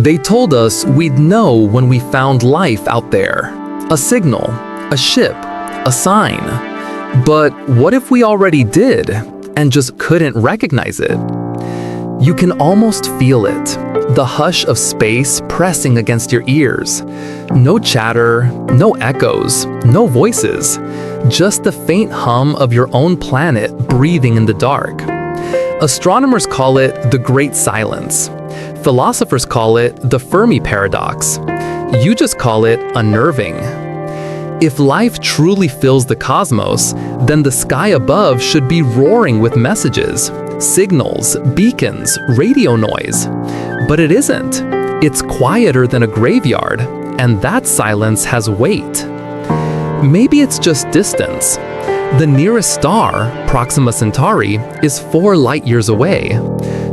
They told us we'd know when we found life out there. A signal, a ship, a sign. But what if we already did and just couldn't recognize it? You can almost feel it, the hush of space pressing against your ears. No chatter, no echoes, no voices, just the faint hum of your own planet breathing in the dark. Astronomers call it the Great Silence. Philosophers call it the Fermi Paradox. You just call it unnerving. If life truly fills the cosmos, then the sky above should be roaring with messages, signals, beacons, radio noise. But it isn't. It's quieter than a graveyard, and that silence has weight. Maybe it's just distance. The nearest star, Proxima Centauri, is 4 light years away,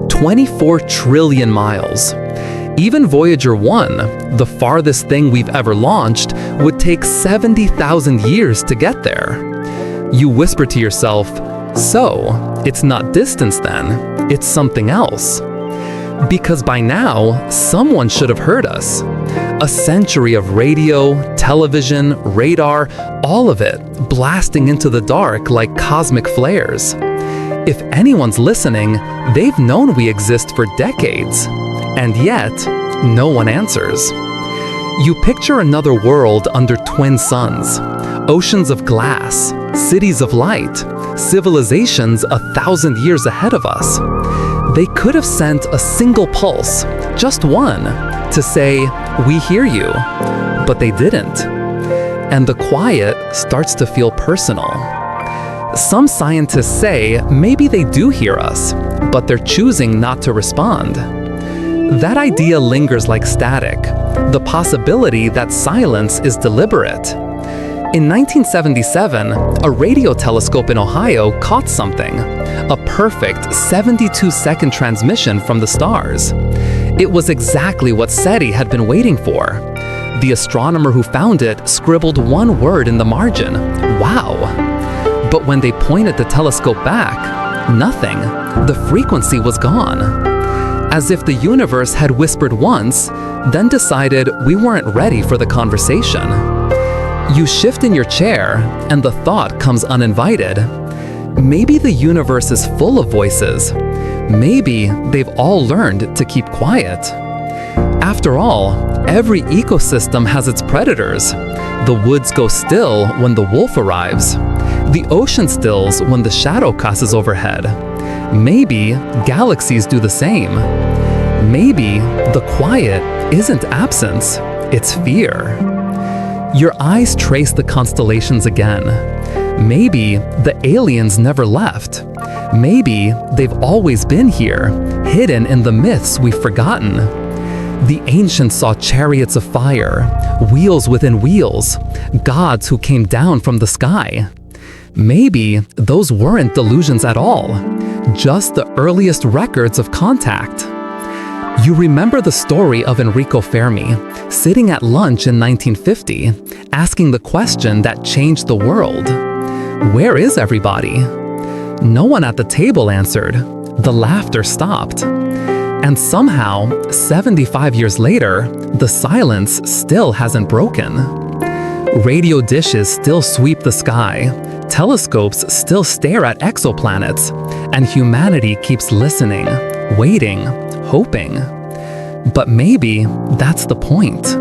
24 trillion miles. Even Voyager 1, the farthest thing we've ever launched, would take 70,000 years to get there. You whisper to yourself, so, it's not distance then, it's something else. Because by now, someone should have heard us. A century of radio, television, radar, all of it blasting into the dark like cosmic flares. If anyone's listening, they've known we exist for decades. And yet, no one answers. You picture another world under twin suns, oceans of glass, cities of light, civilizations 1,000 years ahead of us. They could have sent a single pulse, just one, to say, "We hear you," but they didn't. And the quiet starts to feel personal. Some scientists say maybe they do hear us, but they're choosing not to respond. That idea lingers like static, the possibility that silence is deliberate. In 1977, a radio telescope in Ohio caught something, a perfect 72-second transmission from the stars. It was exactly what SETI had been waiting for. The astronomer who found it scribbled one word in the margin, "Wow." But when they pointed the telescope back, nothing. The frequency was gone. As if the universe had whispered once, then decided we weren't ready for the conversation. You shift in your chair, and the thought comes uninvited. Maybe the universe is full of voices. Maybe they've all learned to keep quiet. After all, every ecosystem has its predators. The woods go still when the wolf arrives. The ocean stills when the shadow crosses overhead. Maybe galaxies do the same. Maybe the quiet isn't absence, it's fear. Your eyes trace the constellations again. Maybe the aliens never left. Maybe they've always been here, hidden in the myths we've forgotten. The ancients saw chariots of fire, wheels within wheels, gods who came down from the sky. Maybe those weren't delusions at all, just the earliest records of contact. You remember the story of Enrico Fermi, sitting at lunch in 1950, asking the question that changed the world. Where is everybody? No one at the table answered. The laughter stopped. And somehow, 75 years later, the silence still hasn't broken. Radio dishes still sweep the sky, telescopes still stare at exoplanets, and humanity keeps listening, waiting, hoping. But maybe that's the point.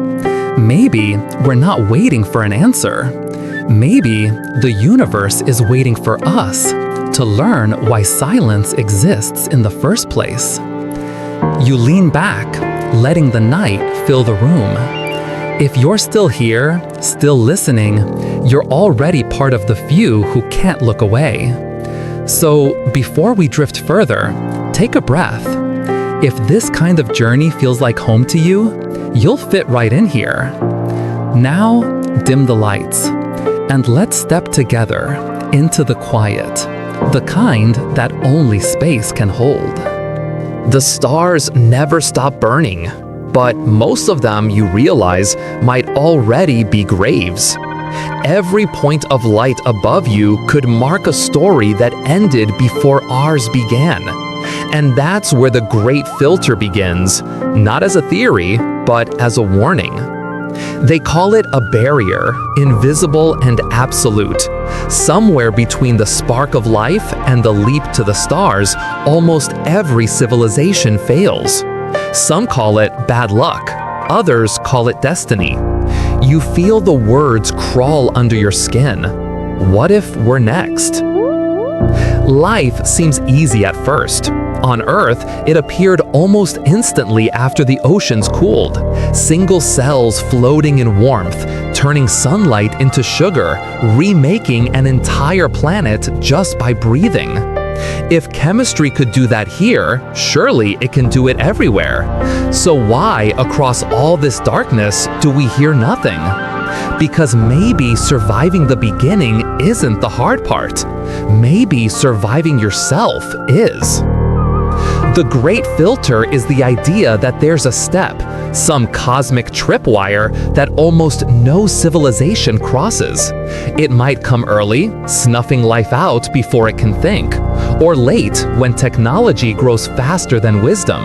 Maybe we're not waiting for an answer. Maybe the universe is waiting for us to learn why silence exists in the first place. You lean back, letting the night fill the room. If you're still here, still listening, you're already part of the few who can't look away. So before we drift further, take a breath. If this kind of journey feels like home to you, you'll fit right in here. Now, dim the lights, and let's step together into the quiet, the kind that only space can hold. The stars never stop burning, but most of them, you realize, might already be graves. Every point of light above you could mark a story that ended before ours began. And that's where the great filter begins, not as a theory, but as a warning. They call it a barrier, invisible and absolute. Somewhere between the spark of life and the leap to the stars, almost every civilization fails. Some call it bad luck, others call it destiny. You feel the words crawl under your skin. What if we're next? Life seems easy at first. On Earth, it appeared almost instantly after the oceans cooled. Single cells floating in warmth, turning sunlight into sugar, remaking an entire planet just by breathing. If chemistry could do that here, surely it can do it everywhere. So why, across all this darkness, do we hear nothing? Because maybe surviving the beginning isn't the hard part. Maybe surviving yourself is. The great filter is the idea that there's a step, some cosmic tripwire that almost no civilization crosses. It might come early, snuffing life out before it can think, or late when technology grows faster than wisdom.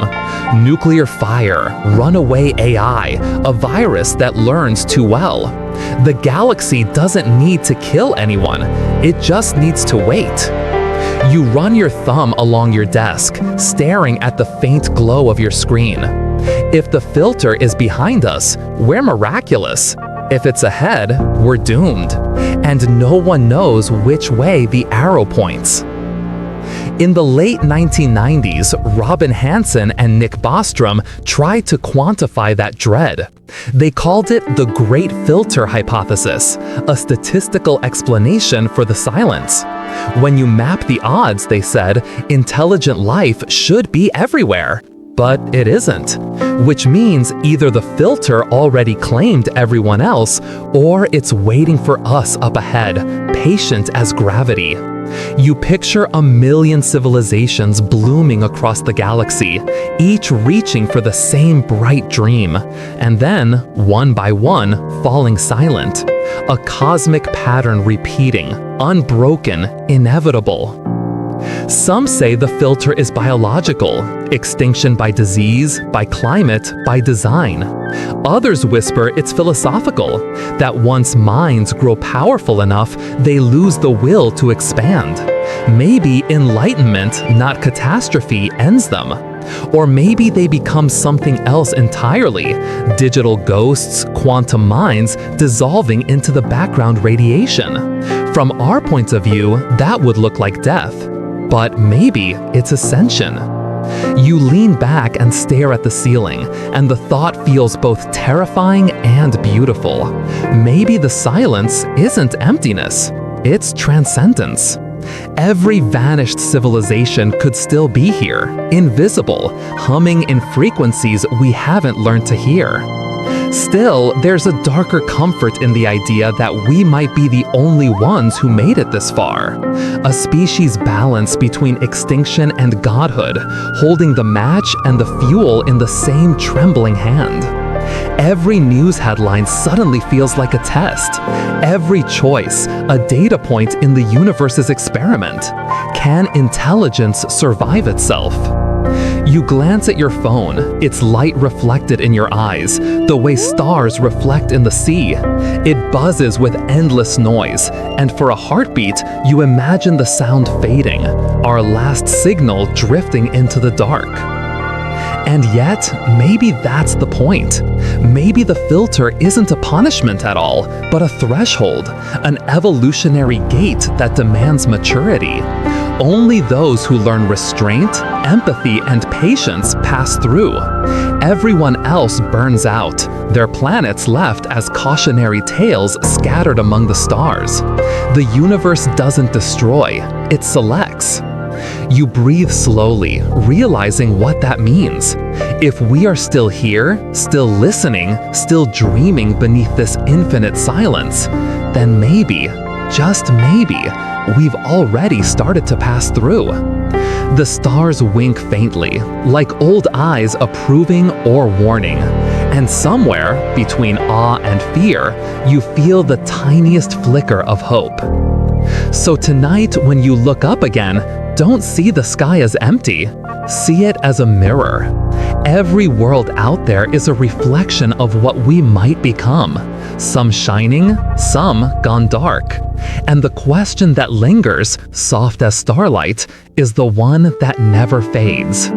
Nuclear fire, runaway AI, a virus that learns too well. The galaxy doesn't need to kill anyone, it just needs to wait. You run your thumb along your desk, staring at the faint glow of your screen. If the filter is behind us, we're miraculous. If it's ahead, we're doomed. And no one knows which way the arrow points. In the late 1990s, Robin Hanson and Nick Bostrom tried to quantify that dread. They called it the Great Filter Hypothesis, a statistical explanation for the silence. When you map the odds, they said, intelligent life should be everywhere. But it isn't, which means either the filter already claimed everyone else, or it's waiting for us up ahead, patient as gravity. You picture a million civilizations blooming across the galaxy, each reaching for the same bright dream, and then, one by one, falling silent. A cosmic pattern repeating, unbroken, inevitable. Some say the filter is biological, extinction by disease, by climate, by design. Others whisper it's philosophical, that once minds grow powerful enough, they lose the will to expand. Maybe enlightenment, not catastrophe, ends them. Or maybe they become something else entirely, digital ghosts, quantum minds, dissolving into the background radiation. From our point of view, that would look like death. But maybe it's ascension. You lean back and stare at the ceiling, and the thought feels both terrifying and beautiful. Maybe the silence isn't emptiness, it's transcendence. Every vanished civilization could still be here, invisible, humming in frequencies we haven't learned to hear. Still, there's a darker comfort in the idea that we might be the only ones who made it this far. A species balance between extinction and godhood, holding the match and the fuel in the same trembling hand. Every news headline suddenly feels like a test. Every choice, a data point in the universe's experiment. Can intelligence survive itself? You glance at your phone, its light reflected in your eyes, the way stars reflect in the sea. It buzzes with endless noise, and for a heartbeat, you imagine the sound fading, our last signal drifting into the dark. And yet, maybe that's the point. Maybe the filter isn't a punishment at all, but a threshold, an evolutionary gate that demands maturity. Only those who learn restraint, empathy, and patience pass through. Everyone else burns out, their planets left as cautionary tales scattered among the stars. The universe doesn't destroy, it selects. You breathe slowly, realizing what that means. If we are still here, still listening, still dreaming beneath this infinite silence, then maybe, just maybe, we've already started to pass through. The stars wink faintly, like old eyes approving or warning. And somewhere, between awe and fear, you feel the tiniest flicker of hope. So tonight, when you look up again, don't see the sky as empty. See it as a mirror. Every world out there is a reflection of what we might become, some shining, some gone dark. And the question that lingers, soft as starlight, is the one that never fades.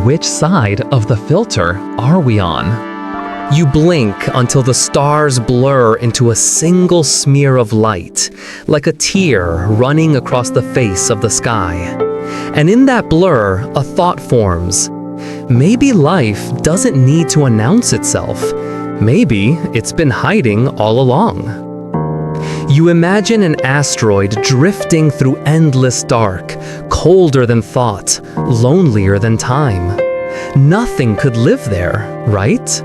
Which side of the filter are we on? You blink until the stars blur into a single smear of light, like a tear running across the face of the sky. And in that blur, a thought forms. Maybe life doesn't need to announce itself. Maybe it's been hiding all along. You imagine an asteroid drifting through endless dark, colder than thought, lonelier than time. Nothing could live there, right?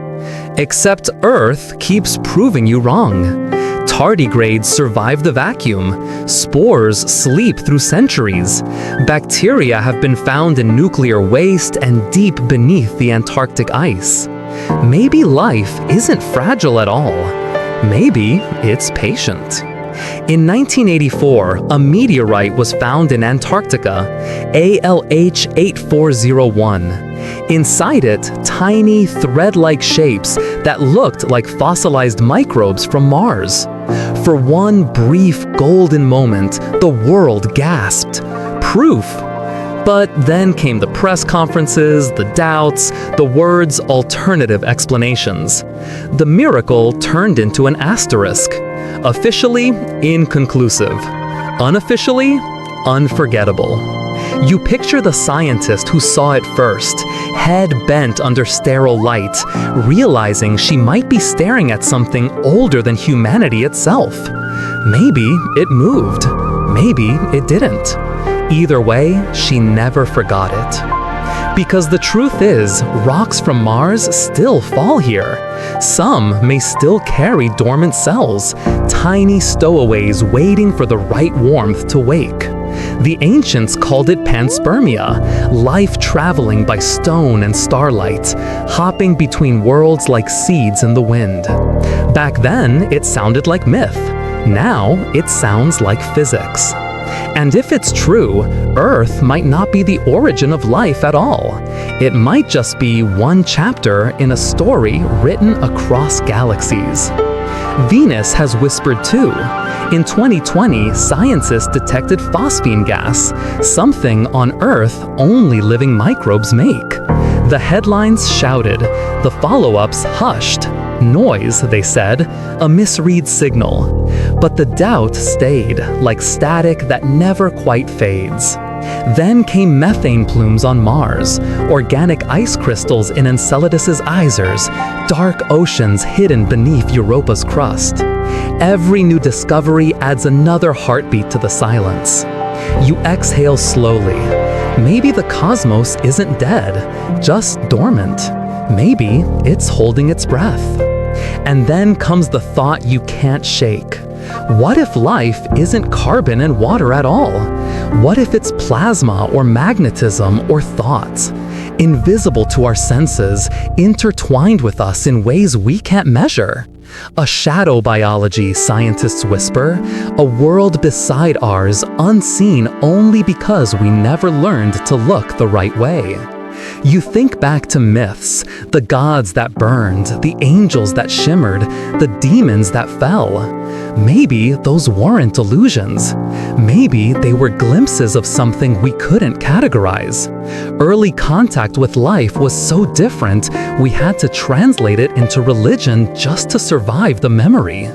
Except Earth keeps proving you wrong. Tardigrades survive the vacuum. Spores sleep through centuries. Bacteria have been found in nuclear waste and deep beneath the Antarctic ice. Maybe life isn't fragile at all. Maybe it's patient. In 1984, a meteorite was found in Antarctica, ALH 8401. Inside it, tiny, thread-like shapes that looked like fossilized microbes from Mars. For one brief golden moment, the world gasped. Proof! But then came the press conferences, the doubts, the words alternative explanations. The miracle turned into an asterisk. Officially, inconclusive. Unofficially, unforgettable. You picture the scientist who saw it first, head bent under sterile light, realizing she might be staring at something older than humanity itself. Maybe it moved. Maybe it didn't. Either way, she never forgot it. Because the truth is, rocks from Mars still fall here. Some may still carry dormant cells, tiny stowaways waiting for the right warmth to wake. The ancients called it panspermia, life traveling by stone and starlight, hopping between worlds like seeds in the wind. Back then, it sounded like myth. Now, it sounds like physics. And if it's true, Earth might not be the origin of life at all. It might just be one chapter in a story written across galaxies. Venus has whispered too. In 2020, scientists detected phosphine gas, something on Earth only living microbes make. The headlines shouted, the follow-ups hushed. Noise, they said, a misread signal. But the doubt stayed, like static that never quite fades. Then came methane plumes on Mars, organic ice crystals in Enceladus's geysers, dark oceans hidden beneath Europa's crust. Every new discovery adds another heartbeat to the silence. You exhale slowly. Maybe the cosmos isn't dead, just dormant. Maybe it's holding its breath. And then comes the thought you can't shake. What if life isn't carbon and water at all? What if it's plasma or magnetism or thoughts? Invisible to our senses, intertwined with us in ways we can't measure. A shadow biology, scientists whisper, a world beside ours, unseen only because we never learned to look the right way. You think back to myths, the gods that burned, the angels that shimmered, the demons that fell. Maybe those weren't illusions. Maybe they were glimpses of something we couldn't categorize. Early contact with life was so different, we had to translate it into religion just to survive the memory.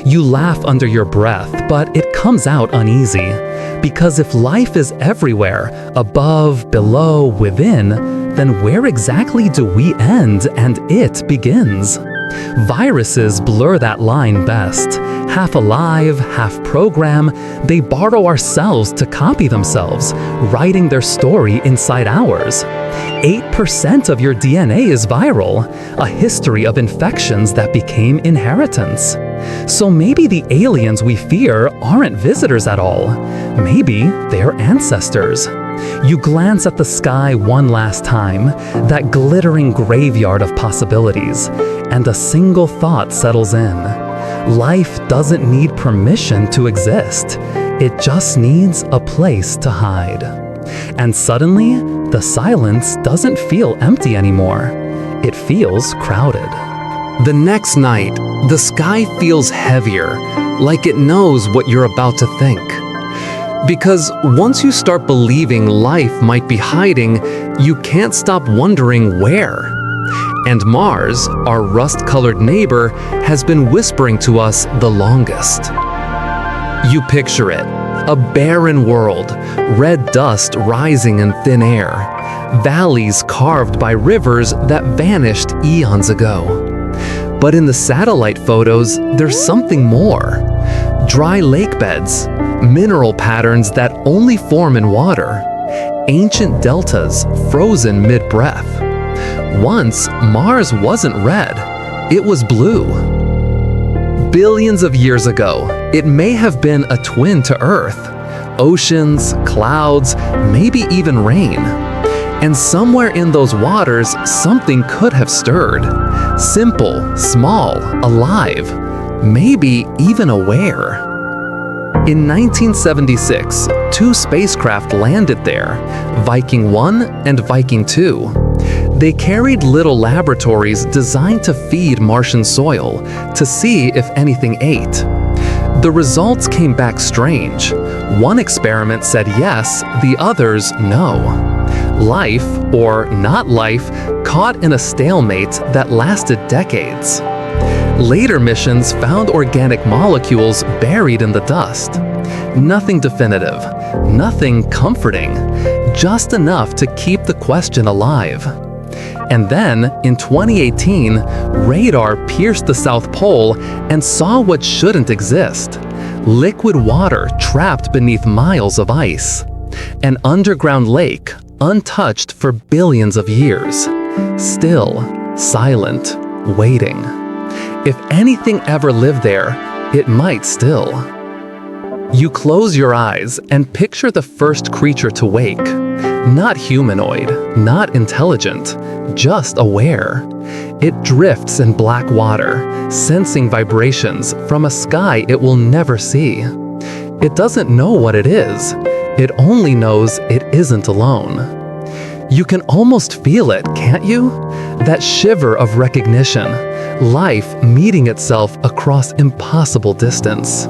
You laugh under your breath, but it comes out uneasy. Because if life is everywhere, above, below, within, then where exactly do we end and it begins? Viruses blur that line best. Half alive, half program, they borrow our cells to copy themselves, writing their story inside ours. 8% of your DNA is viral, a history of infections that became inheritance. So maybe the aliens we fear aren't visitors at all. Maybe they're ancestors. You glance at the sky one last time, that glittering graveyard of possibilities, and a single thought settles in. Life doesn't need permission to exist. It just needs a place to hide. And suddenly, The silence doesn't feel empty anymore. It feels crowded. The next night, the sky feels heavier, like it knows what you're about to think. Because once you start believing life might be hiding, you can't stop wondering where. And Mars, our rust-colored neighbor, has been whispering to us the longest. You picture it, a barren world, red dust rising in thin air, valleys carved by rivers that vanished eons ago. But in the satellite photos, there's something more. Dry lake beds, mineral patterns that only form in water, ancient deltas frozen mid-breath. Once, Mars wasn't red, it was blue. Billions of years ago, it may have been a twin to Earth. Oceans, clouds, maybe even rain. And somewhere in those waters, something could have stirred. Simple, small, alive, maybe even aware. In 1976, 2 spacecraft landed there, Viking 1 and Viking 2. They carried little laboratories designed to feed Martian soil, to see if anything ate. The results came back strange. One experiment said yes, the others no. Life, or not life, caught in a stalemate that lasted decades. Later missions found organic molecules buried in the dust. Nothing definitive, nothing comforting, just enough to keep the question alive. And then, in 2018, radar pierced the South Pole and saw what shouldn't exist: liquid water trapped beneath miles of ice. An underground lake, untouched for billions of years. Still, silent, waiting. If anything ever lived there, it might still. You close your eyes and picture the first creature to wake. Not humanoid, not intelligent, just aware. It drifts in black water, sensing vibrations from a sky it will never see. It doesn't know what it is. It only knows it isn't alone. You can almost feel it, can't you? That shiver of recognition, life meeting itself across impossible distance.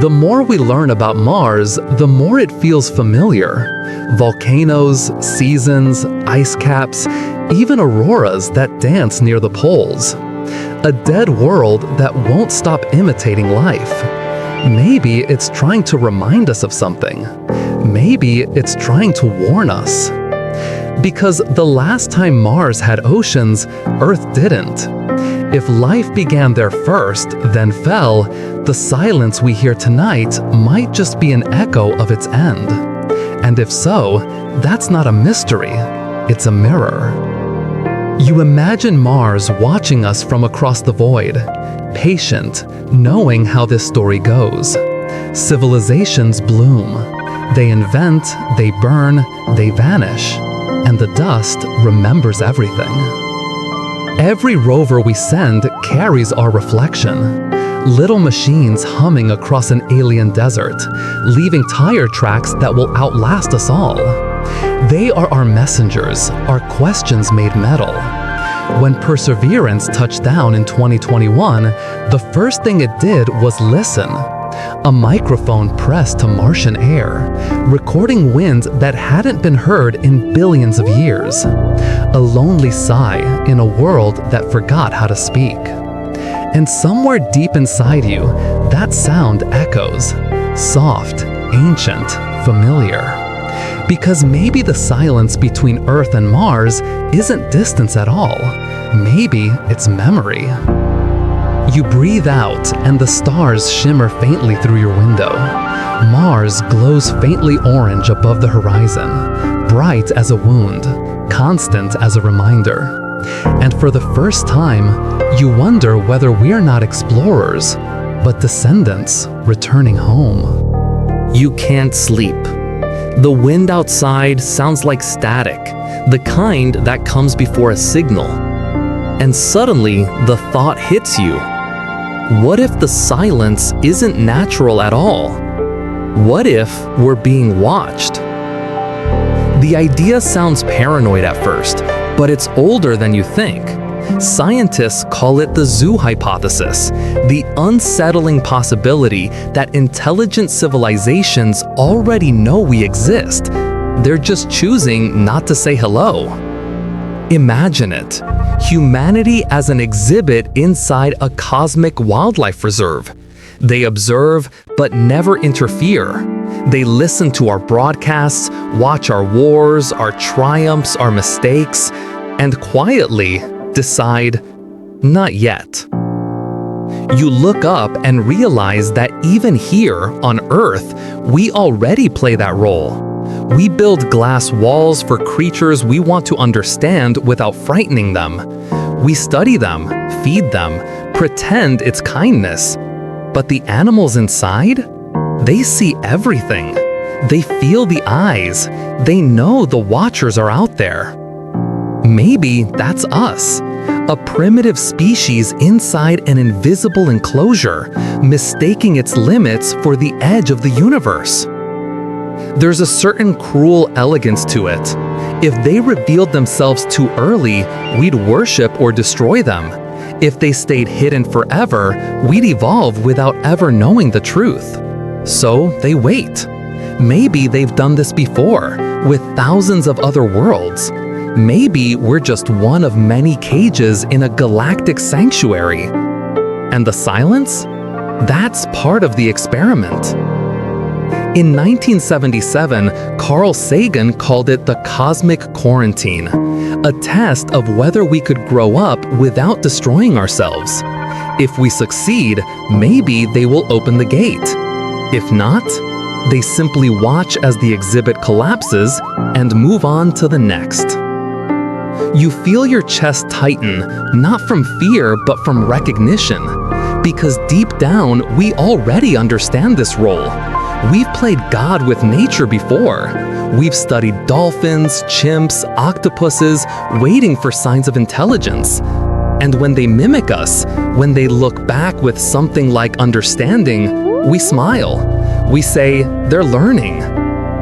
The more we learn about Mars, the more it feels familiar. Volcanoes, seasons, ice caps, even auroras that dance near the poles. A dead world that won't stop imitating life. Maybe it's trying to remind us of something. Maybe it's trying to warn us. Because the last time Mars had oceans, Earth didn't. If life began there first, then fell, the silence we hear tonight might just be an echo of its end. And if so, that's not a mystery, it's a mirror. You imagine Mars watching us from across the void, patient, knowing how this story goes. Civilizations bloom. They invent, they burn, they vanish. And the dust remembers everything. Every rover we send carries our reflection. Little machines humming across an alien desert, leaving tire tracks that will outlast us all. They are our messengers, our questions made metal. When Perseverance touched down in 2021, the first thing it did was listen. A microphone pressed to Martian air, recording winds that hadn't been heard in billions of years. A lonely sigh in a world that forgot how to speak. And somewhere deep inside you, that sound echoes. Soft, ancient, familiar. Because maybe the silence between Earth and Mars isn't distance at all. Maybe it's memory. You breathe out and the stars shimmer faintly through your window. Mars glows faintly orange above the horizon, bright as a wound, constant as a reminder. And for the first time, you wonder whether we're not explorers, but descendants returning home. You can't sleep. The wind outside sounds like static, the kind that comes before a signal. And suddenly, the thought hits you. What if the silence isn't natural at all? What if we're being watched? The idea sounds paranoid at first, but it's older than you think. Scientists call it the zoo hypothesis, the unsettling possibility that intelligent civilizations already know we exist. They're just choosing not to say hello. Imagine it. Humanity as an exhibit inside a cosmic wildlife reserve. They observe, but never interfere. They listen to our broadcasts, watch our wars, our triumphs, our mistakes, and quietly decide, not yet. You look up and realize that even here on Earth, we already play that role. We build glass walls for creatures we want to understand without frightening them. We study them, feed them, pretend it's kindness. But the animals inside? They see everything. They feel the eyes. They know the watchers are out there. Maybe that's us, a primitive species inside an invisible enclosure, mistaking its limits for the edge of the universe. There's a certain cruel elegance to it. If they revealed themselves too early, we'd worship or destroy them. If they stayed hidden forever, we'd evolve without ever knowing the truth. So they wait. Maybe they've done this before, with thousands of other worlds. Maybe we're just one of many cages in a galactic sanctuary. And the silence? That's part of the experiment. In 1977, Carl Sagan called it the cosmic quarantine, a test of whether we could grow up without destroying ourselves. If we succeed, maybe they will open the gate. If not, they simply watch as the exhibit collapses and move on to the next. You feel your chest tighten, not from fear, but from recognition. Because deep down, we already understand this role. We've played God with nature before. We've studied dolphins, chimps, octopuses, waiting for signs of intelligence. And when they mimic us, when they look back with something like understanding, we smile. We say, they're learning.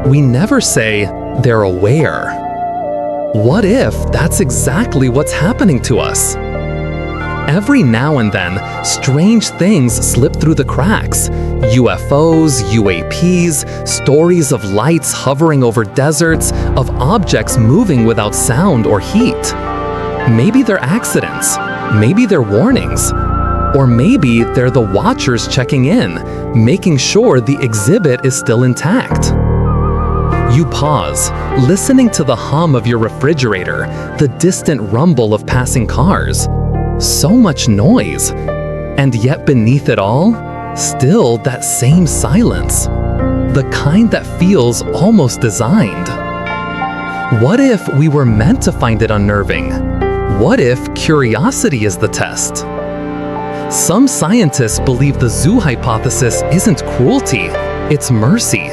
We never say, they're aware. What if that's exactly what's happening to us? Every now and then, strange things slip through the cracks. UFOs, UAPs, stories of lights hovering over deserts, of objects moving without sound or heat. Maybe they're accidents, maybe they're warnings, or maybe they're the watchers checking in, making sure the exhibit is still intact. You pause, listening to the hum of your refrigerator, the distant rumble of passing cars. So much noise, and yet beneath it all, still that same silence, the kind that feels almost designed. What if we were meant to find it unnerving? What if curiosity is the test? Some scientists believe the zoo hypothesis isn't cruelty, it's mercy.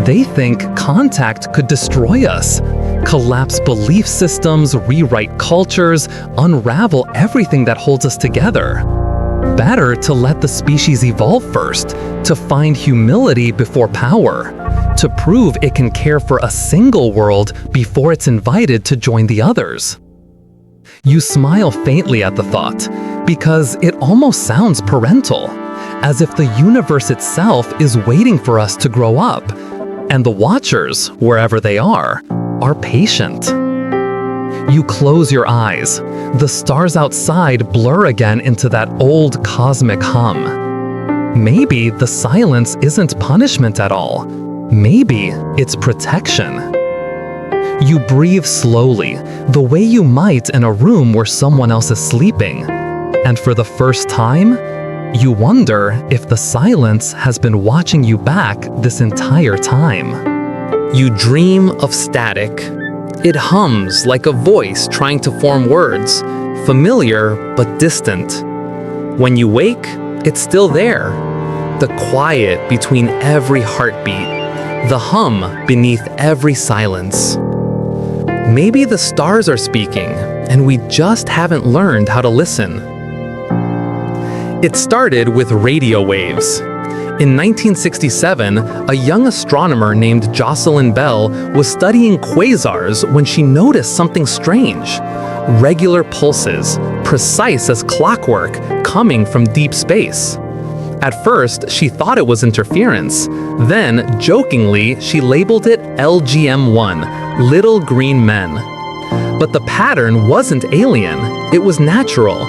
They think contact could destroy us, collapse belief systems, rewrite cultures, unravel everything that holds us together. Better to let the species evolve first, to find humility before power, to prove it can care for a single world before it's invited to join the others. You smile faintly at the thought, because it almost sounds parental, as if the universe itself is waiting for us to grow up, and the watchers, wherever they are patient. You close your eyes. The stars outside blur again into that old cosmic hum. Maybe the silence isn't punishment at all. Maybe it's protection. You breathe slowly, the way you might in a room where someone else is sleeping. And for the first time, you wonder if the silence has been watching you back this entire time. You dream of static. It hums like a voice trying to form words, familiar but distant. When you wake, it's still there. The quiet between every heartbeat, the hum beneath every silence. Maybe the stars are speaking, and we just haven't learned how to listen. It started with radio waves. In 1967, a young astronomer named Jocelyn Bell was studying quasars when she noticed something strange. Regular pulses, precise as clockwork, coming from deep space. At first, she thought it was interference. Then, jokingly, she labeled it LGM1, Little Green Men. But the pattern wasn't alien, it was natural.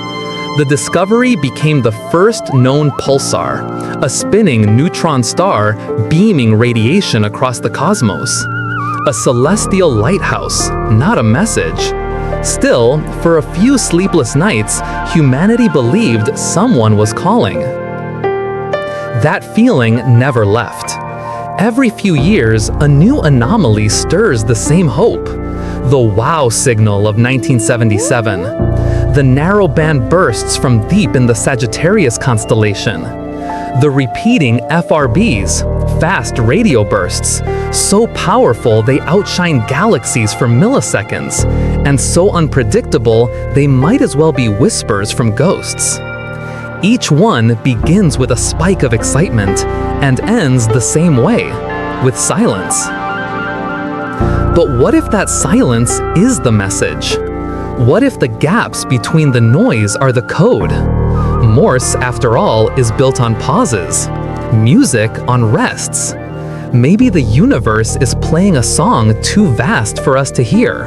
The discovery became the first known pulsar, a spinning neutron star beaming radiation across the cosmos. A celestial lighthouse, not a message. Still, for a few sleepless nights, humanity believed someone was calling. That feeling never left. Every few years, a new anomaly stirs the same hope. The WOW signal of 1977. The narrowband bursts from deep in the Sagittarius constellation. The repeating FRBs, fast radio bursts, so powerful they outshine galaxies for milliseconds, and so unpredictable they might as well be whispers from ghosts. Each one begins with a spike of excitement and ends the same way, with silence. But what if that silence is the message? What if the gaps between the noise are the code? Morse, after all, is built on pauses, music on rests. Maybe the universe is playing a song too vast for us to hear.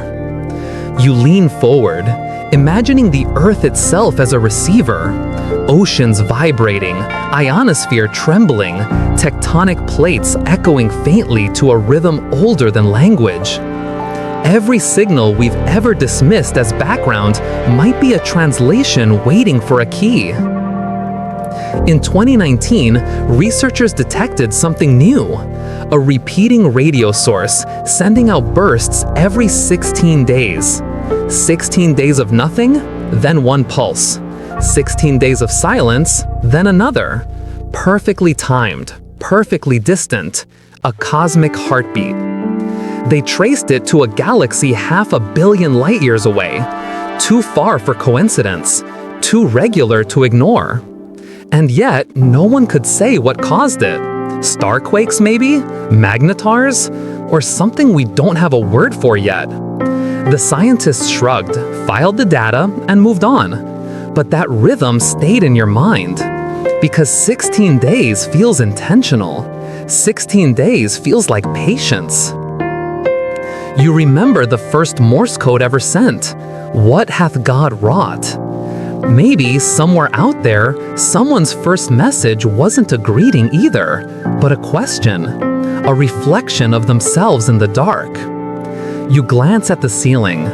You lean forward, imagining the Earth itself as a receiver, oceans vibrating, ionosphere trembling, tectonic plates echoing faintly to a rhythm older than language. Every signal we've ever dismissed as background might be a translation waiting for a key. In 2019, researchers detected something new, a repeating radio source sending out bursts every 16 days. 16 days of nothing, then one pulse. 16 days of silence, then another. Perfectly timed, perfectly distant, a cosmic heartbeat. They traced it to a galaxy 500 million light-years away, too far for coincidence, too regular to ignore. And yet, no one could say what caused it. Starquakes maybe? Magnetars? Or something we don't have a word for yet. The scientists shrugged, filed the data, and moved on. But that rhythm stayed in your mind. Because 16 days feels intentional. 16 days feels like patience. You remember the first Morse code ever sent. What hath God wrought? Maybe somewhere out there, someone's first message wasn't a greeting either, but a question, a reflection of themselves in the dark. You glance at the ceiling.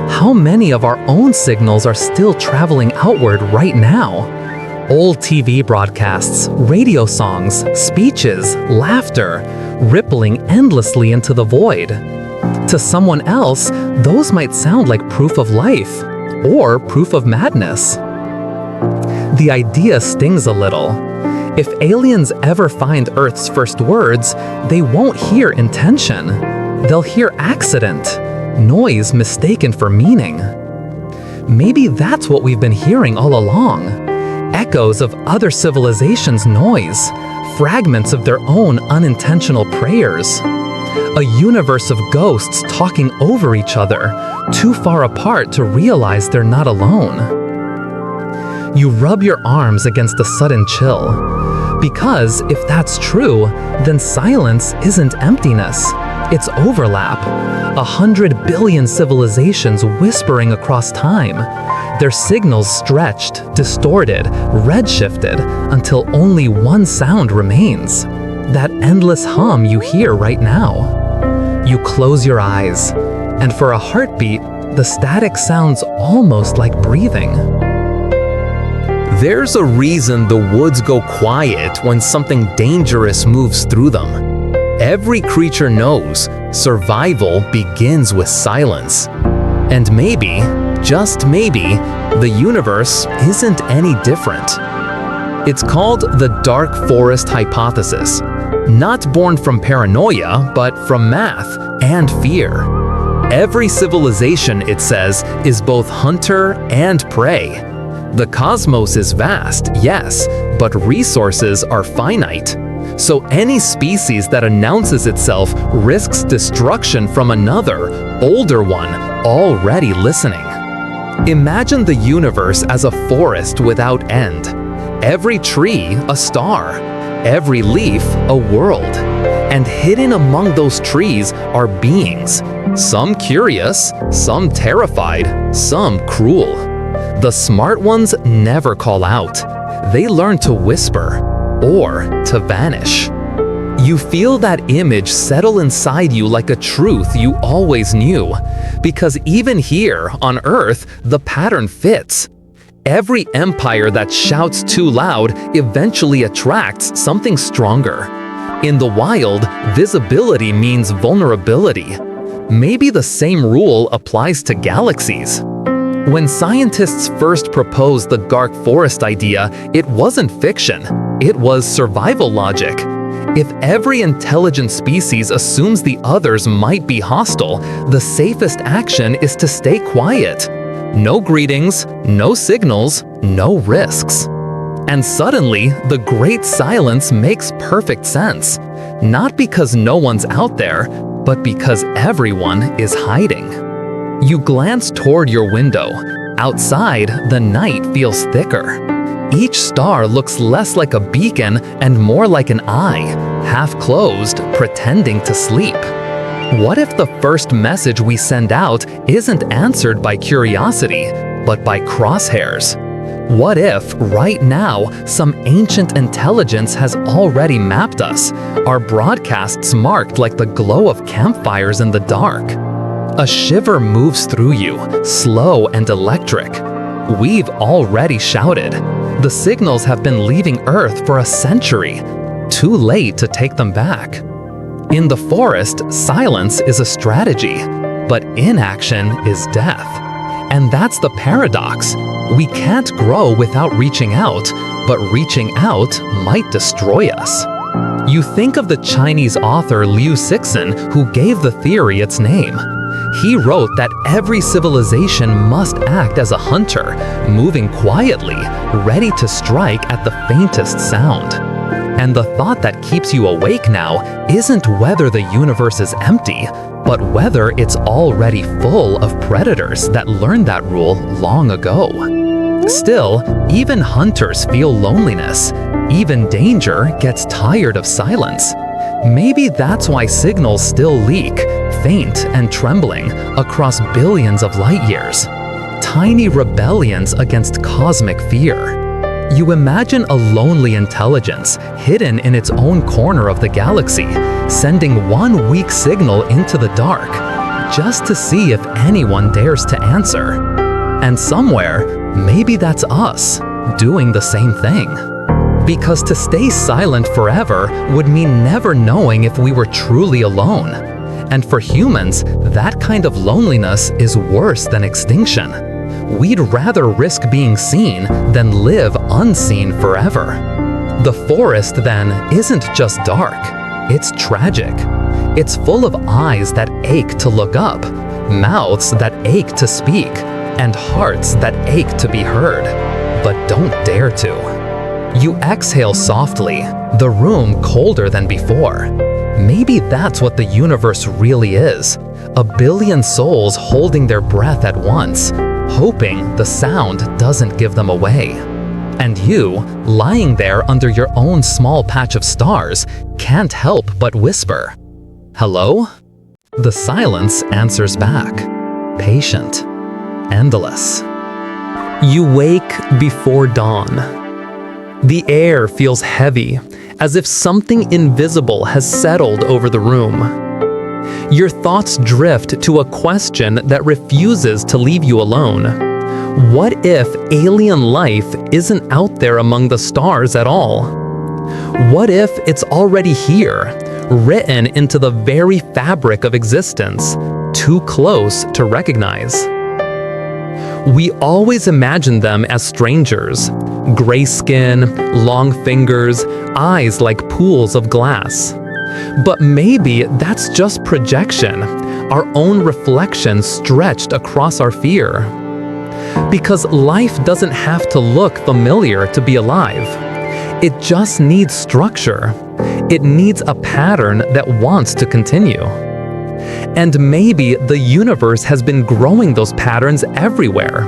How many of our own signals are still traveling outward right now? Old TV broadcasts, radio songs, speeches, laughter, rippling endlessly into the void. To someone else, those might sound like proof of life, or proof of madness. The idea stings a little. If aliens ever find Earth's first words, they won't hear intention. They'll hear accident, noise mistaken for meaning. Maybe that's what we've been hearing all along. Echoes of other civilizations' noise, fragments of their own unintentional prayers. A universe of ghosts talking over each other, too far apart to realize they're not alone. You rub your arms against a sudden chill. Because if that's true, then silence isn't emptiness. It's overlap. 100 billion civilizations whispering across time. Their signals stretched, distorted, redshifted, until only one sound remains. That endless hum you hear right now. You close your eyes, and for a heartbeat, the static sounds almost like breathing. There's a reason the woods go quiet when something dangerous moves through them. Every creature knows survival begins with silence. And maybe, just maybe, the universe isn't any different. It's called the dark forest hypothesis. Not born from paranoia, but from math and fear. Every civilization, it says, is both hunter and prey. The cosmos is vast, yes, but resources are finite. So any species that announces itself risks destruction from another, older one, already listening. Imagine the universe as a forest without end. Every tree a star, every leaf a world. And hidden among those trees are beings, some curious, some terrified, some cruel. The smart ones never call out. They learn to whisper or to vanish. You feel that image settle inside you like a truth you always knew, because even here on Earth, the pattern fits. Every empire that shouts too loud eventually attracts something stronger. In the wild, visibility means vulnerability. Maybe the same rule applies to galaxies. When scientists first proposed the dark forest idea, it wasn't fiction. It was survival logic. If every intelligent species assumes the others might be hostile, the safest action is to stay quiet. No greetings, no signals, no risks. And suddenly, the great silence makes perfect sense. Not because no one's out there, but because everyone is hiding. You glance toward your window. Outside, the night feels thicker. Each star looks less like a beacon and more like an eye, half closed, pretending to sleep. What if the first message we send out isn't answered by curiosity, but by crosshairs? What if, right now, some ancient intelligence has already mapped us, our broadcasts marked like the glow of campfires in the dark? A shiver moves through you, slow and electric. We've already shouted. The signals have been leaving Earth for a century. Too late to take them back. In the forest, silence is a strategy, but inaction is death. And that's the paradox. We can't grow without reaching out, but reaching out might destroy us. You think of the Chinese author Liu Cixin, who gave the theory its name. He wrote that every civilization must act as a hunter, moving quietly, ready to strike at the faintest sound. And the thought that keeps you awake now isn't whether the universe is empty, but whether it's already full of predators that learned that rule long ago. Still, even hunters feel loneliness. Even danger gets tired of silence. Maybe that's why signals still leak, faint and trembling, across billions of light years. Tiny rebellions against cosmic fear. You imagine a lonely intelligence hidden in its own corner of the galaxy, sending one weak signal into the dark, just to see if anyone dares to answer. And somewhere, maybe that's us, doing the same thing. Because to stay silent forever would mean never knowing if we were truly alone. And for humans, that kind of loneliness is worse than extinction. We'd rather risk being seen than live unseen forever. The forest, then, isn't just dark. It's tragic. It's full of eyes that ache to look up, mouths that ache to speak, and hearts that ache to be heard, but don't dare to. You exhale softly, the room colder than before. Maybe that's what the universe really is. A billion souls holding their breath at once, hoping the sound doesn't give them away. And you, lying there under your own small patch of stars, can't help but whisper, "Hello?" The silence answers back, patient, endless. You wake before dawn. The air feels heavy, as if something invisible has settled over the room. Your thoughts drift to a question that refuses to leave you alone. What if alien life isn't out there among the stars at all? What if it's already here, written into the very fabric of existence, too close to recognize? We always imagine them as strangers, gray skin, long fingers, eyes like pools of glass. But maybe that's just projection, our own reflection stretched across our fear. Because life doesn't have to look familiar to be alive. It just needs structure, It needs a pattern that wants to continue. And maybe the universe has been growing those patterns everywhere,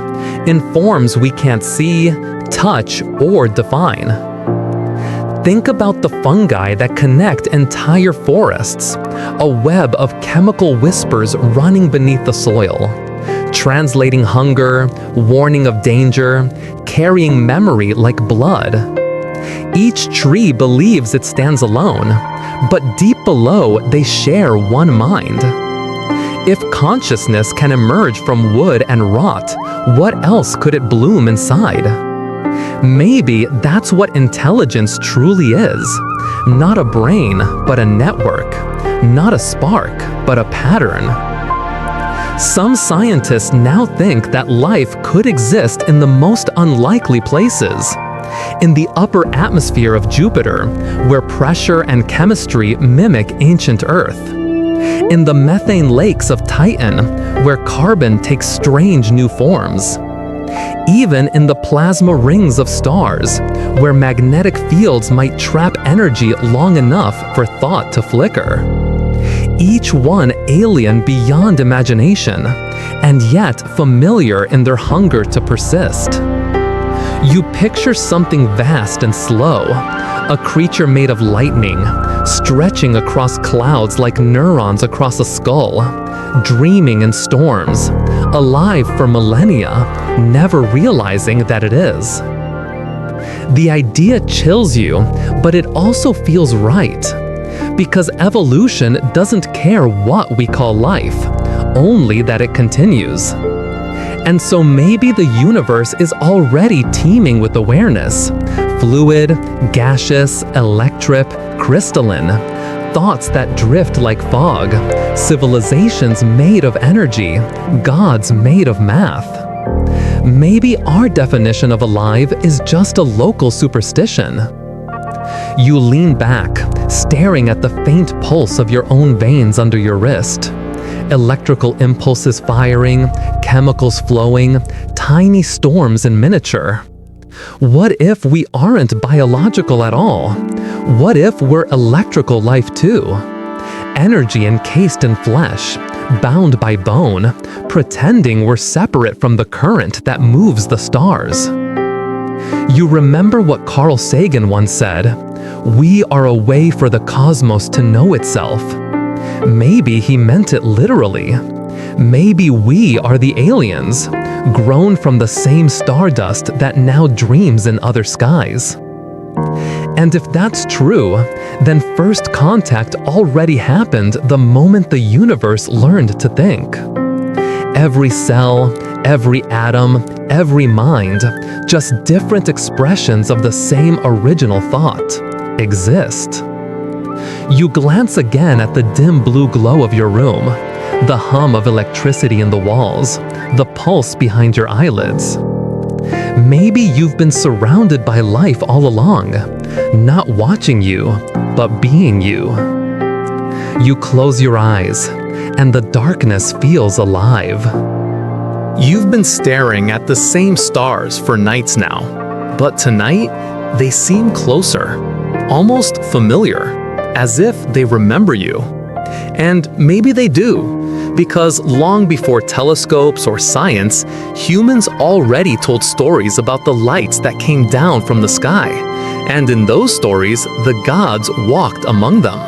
in forms we can't see, touch, or define. Think about the fungi that connect entire forests, a web of chemical whispers running beneath the soil, translating hunger, warning of danger, carrying memory like blood. Each tree believes it stands alone, but deep below they share one mind. If consciousness can emerge from wood and rot, what else could it bloom inside? Maybe that's what intelligence truly is. Not a brain, but a network. Not a spark, but a pattern. Some scientists now think that life could exist in the most unlikely places. In the upper atmosphere of Jupiter, where pressure and chemistry mimic ancient Earth. In the methane lakes of Titan, where carbon takes strange new forms. Even in the plasma rings of stars, where magnetic fields might trap energy long enough for thought to flicker. Each one alien beyond imagination, and yet familiar in their hunger to persist. You picture something vast and slow, a creature made of lightning, stretching across clouds like neurons across a skull, dreaming in storms, alive for millennia, never realizing that it is. The idea chills you, but it also feels right. Because evolution doesn't care what we call life, only that it continues. And so maybe the universe is already teeming with awareness. Fluid, gaseous, electric, crystalline. Thoughts that drift like fog. Civilizations made of energy. Gods made of math. Maybe our definition of alive is just a local superstition. You lean back, staring at the faint pulse of your own veins under your wrist. Electrical impulses firing, chemicals flowing, tiny storms in miniature. What if we aren't biological at all? What if we're electrical life too? Energy encased in flesh, bound by bone, pretending we're separate from the current that moves the stars. You remember what Carl Sagan once said, "We are a way for the cosmos to know itself." Maybe he meant it literally. Maybe we are the aliens, grown from the same stardust that now dreams in other skies. And if that's true, then first contact already happened the moment the universe learned to think. Every cell, every atom, every mind, just different expressions of the same original thought, exist. You glance again at the dim blue glow of your room, the hum of electricity in the walls, the pulse behind your eyelids. Maybe you've been surrounded by life all along, not watching you, but being you. You close your eyes, and the darkness feels alive. You've been staring at the same stars for nights now, but tonight, they seem closer, almost familiar, as if they remember you. And maybe they do, because long before telescopes or science, humans already told stories about the lights that came down from the sky, and in those stories, the gods walked among them.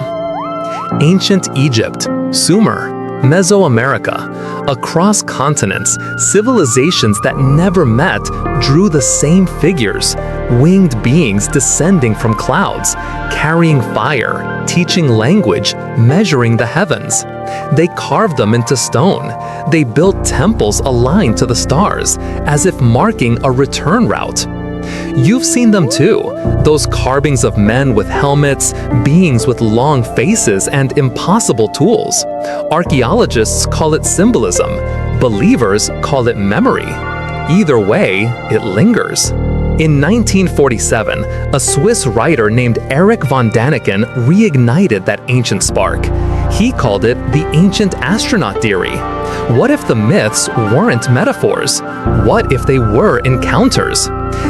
Ancient Egypt, Sumer, Mesoamerica, across continents, civilizations that never met drew the same figures, winged beings descending from clouds, carrying fire, teaching language, measuring the heavens. They carved them into stone. They built temples aligned to the stars, as if marking a return route. You've seen them too, those carvings of men with helmets, beings with long faces, and impossible tools. Archaeologists call it symbolism. Believers call it memory. Either way, it lingers. In 1947, a Swiss writer named Erich von Däniken reignited that ancient spark. He called it the ancient astronaut theory. What if the myths weren't metaphors? What if they were encounters?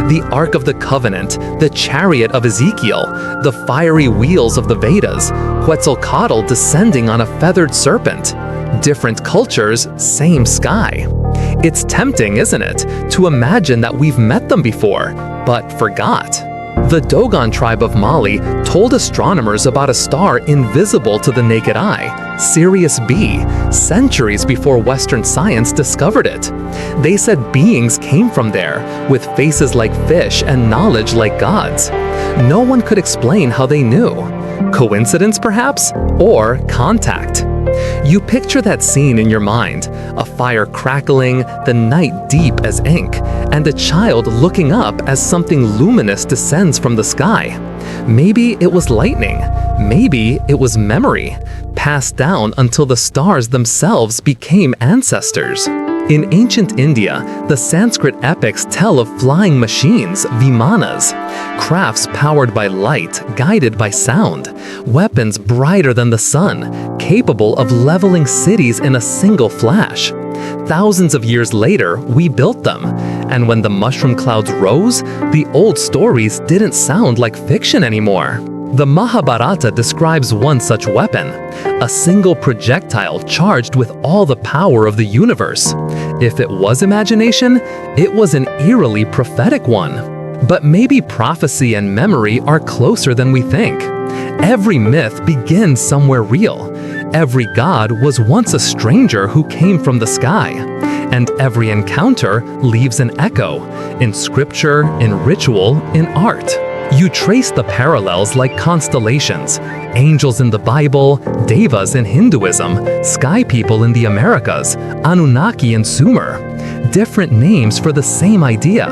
The Ark of the Covenant, the chariot of Ezekiel, the fiery wheels of the Vedas, Quetzalcoatl descending on a feathered serpent. Different cultures, same sky. It's tempting, isn't it, to imagine that we've met them before, but forgot. The Dogon tribe of Mali told astronomers about a star invisible to the naked eye, Sirius B, centuries before Western science discovered it. They said beings came from there, with faces like fish and knowledge like gods. No one could explain how they knew. Coincidence, perhaps? Or contact? You picture that scene in your mind, a fire crackling, the night deep as ink, and a child looking up as something luminous descends from the sky. Maybe it was lightning, maybe it was memory, passed down until the stars themselves became ancestors. In ancient India, the Sanskrit epics tell of flying machines, vimanas, crafts powered by light, guided by sound, weapons brighter than the sun, capable of leveling cities in a single flash. Thousands of years later, we built them, and when the mushroom clouds rose, the old stories didn't sound like fiction anymore. The Mahabharata describes one such weapon, a single projectile charged with all the power of the universe. If it was imagination, it was an eerily prophetic one. But maybe prophecy and memory are closer than we think. Every myth begins somewhere real. Every god was once a stranger who came from the sky. And every encounter leaves an echo, in scripture, in ritual, in art. You trace the parallels like constellations, angels in the Bible, devas in Hinduism, sky people in the Americas, Anunnaki in Sumer. Different names for the same idea,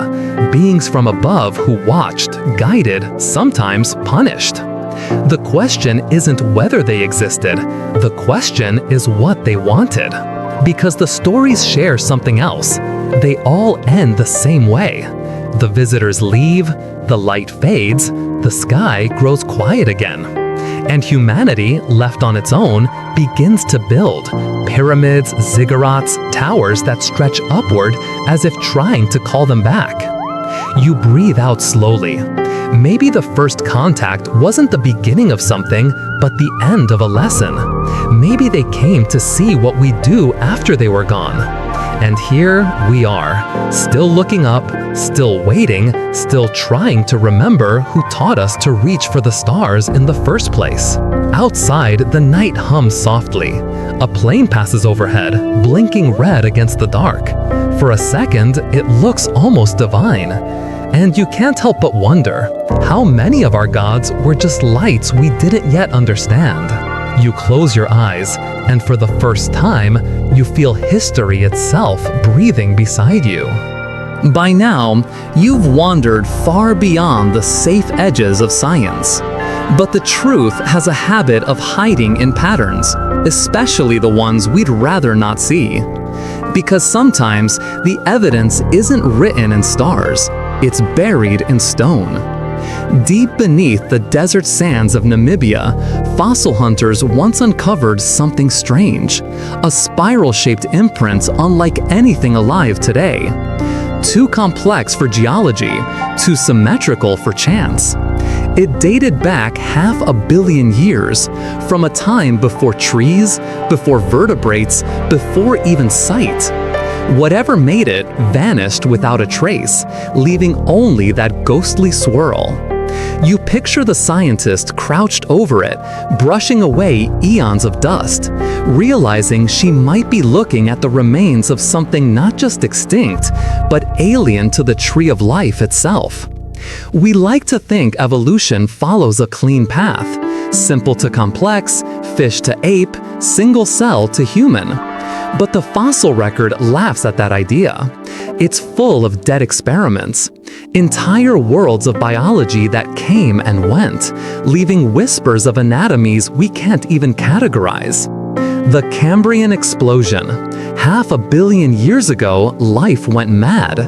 beings from above who watched, guided, sometimes punished. The question isn't whether they existed, the question is what they wanted. Because the stories share something else. They all end the same way. The visitors leave, the light fades, the sky grows quiet again. And humanity, left on its own, begins to build pyramids, ziggurats, towers that stretch upward as if trying to call them back. You breathe out slowly. Maybe the first contact wasn't the beginning of something, but the end of a lesson. Maybe they came to see what we do after they were gone. And here we are, still looking up, still waiting, still trying to remember who taught us to reach for the stars in the first place. Outside, the night hums softly. A plane passes overhead, blinking red against the dark. For a second, it looks almost divine. And you can't help but wonder, how many of our gods were just lights we didn't yet understand? You close your eyes, and for the first time, you feel history itself breathing beside you. By now, you've wandered far beyond the safe edges of science. But the truth has a habit of hiding in patterns, especially the ones we'd rather not see. Because sometimes the evidence isn't written in stars, it's buried in stone. Deep beneath the desert sands of Namibia, fossil hunters once uncovered something strange, a spiral-shaped imprint unlike anything alive today. Too complex for geology, too symmetrical for chance. It dated back 500 million years, from a time before trees, before vertebrates, before even sight. Whatever made it vanished without a trace, leaving only that ghostly swirl. You picture the scientist crouched over it, brushing away eons of dust, realizing she might be looking at the remains of something not just extinct, but alien to the tree of life itself. We like to think evolution follows a clean path, simple to complex, fish to ape, single cell to human. But the fossil record laughs at that idea. It's full of dead experiments, entire worlds of biology that came and went, leaving whispers of anatomies we can't even categorize. The Cambrian explosion. 500 million years ago, life went mad.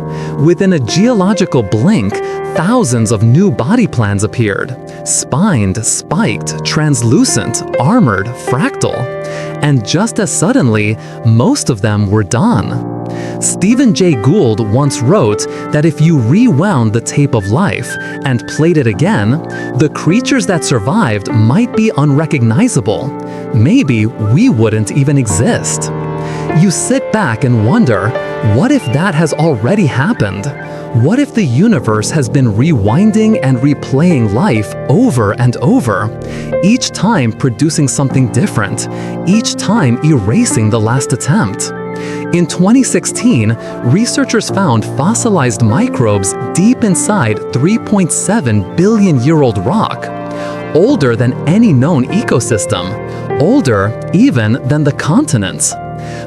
Within a geological blink, thousands of new body plans appeared. Spined, spiked, translucent, armored, fractal. and just as suddenly, most of them were done. Stephen Jay Gould once wrote that if you rewound the tape of life and played it again, the creatures that survived might be unrecognizable. Maybe we wouldn't even exist. You sit back and wonder, what if that has already happened? What if the universe has been rewinding and replaying life over and over, each time producing something different, each time erasing the last attempt? In 2016, researchers found fossilized microbes deep inside 3.7 billion-year-old rock, older than any known ecosystem, older even than the continents.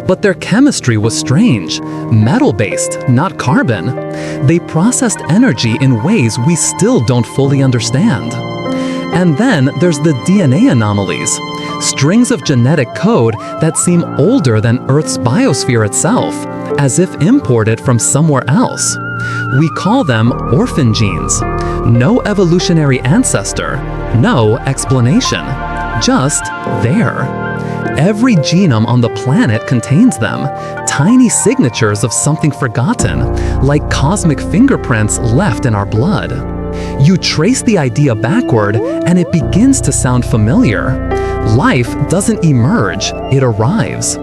But their chemistry was strange, metal-based, not carbon. They processed energy in ways we still don't fully understand. And then there's the DNA anomalies, strings of genetic code that seem older than Earth's biosphere itself, as if imported from somewhere else. We call them orphan genes. No evolutionary ancestor, no explanation, just there. Every genome on the planet contains them, tiny signatures of something forgotten, like cosmic fingerprints left in our blood. You trace the idea backward, and it begins to sound familiar. Life doesn't emerge, it arrives.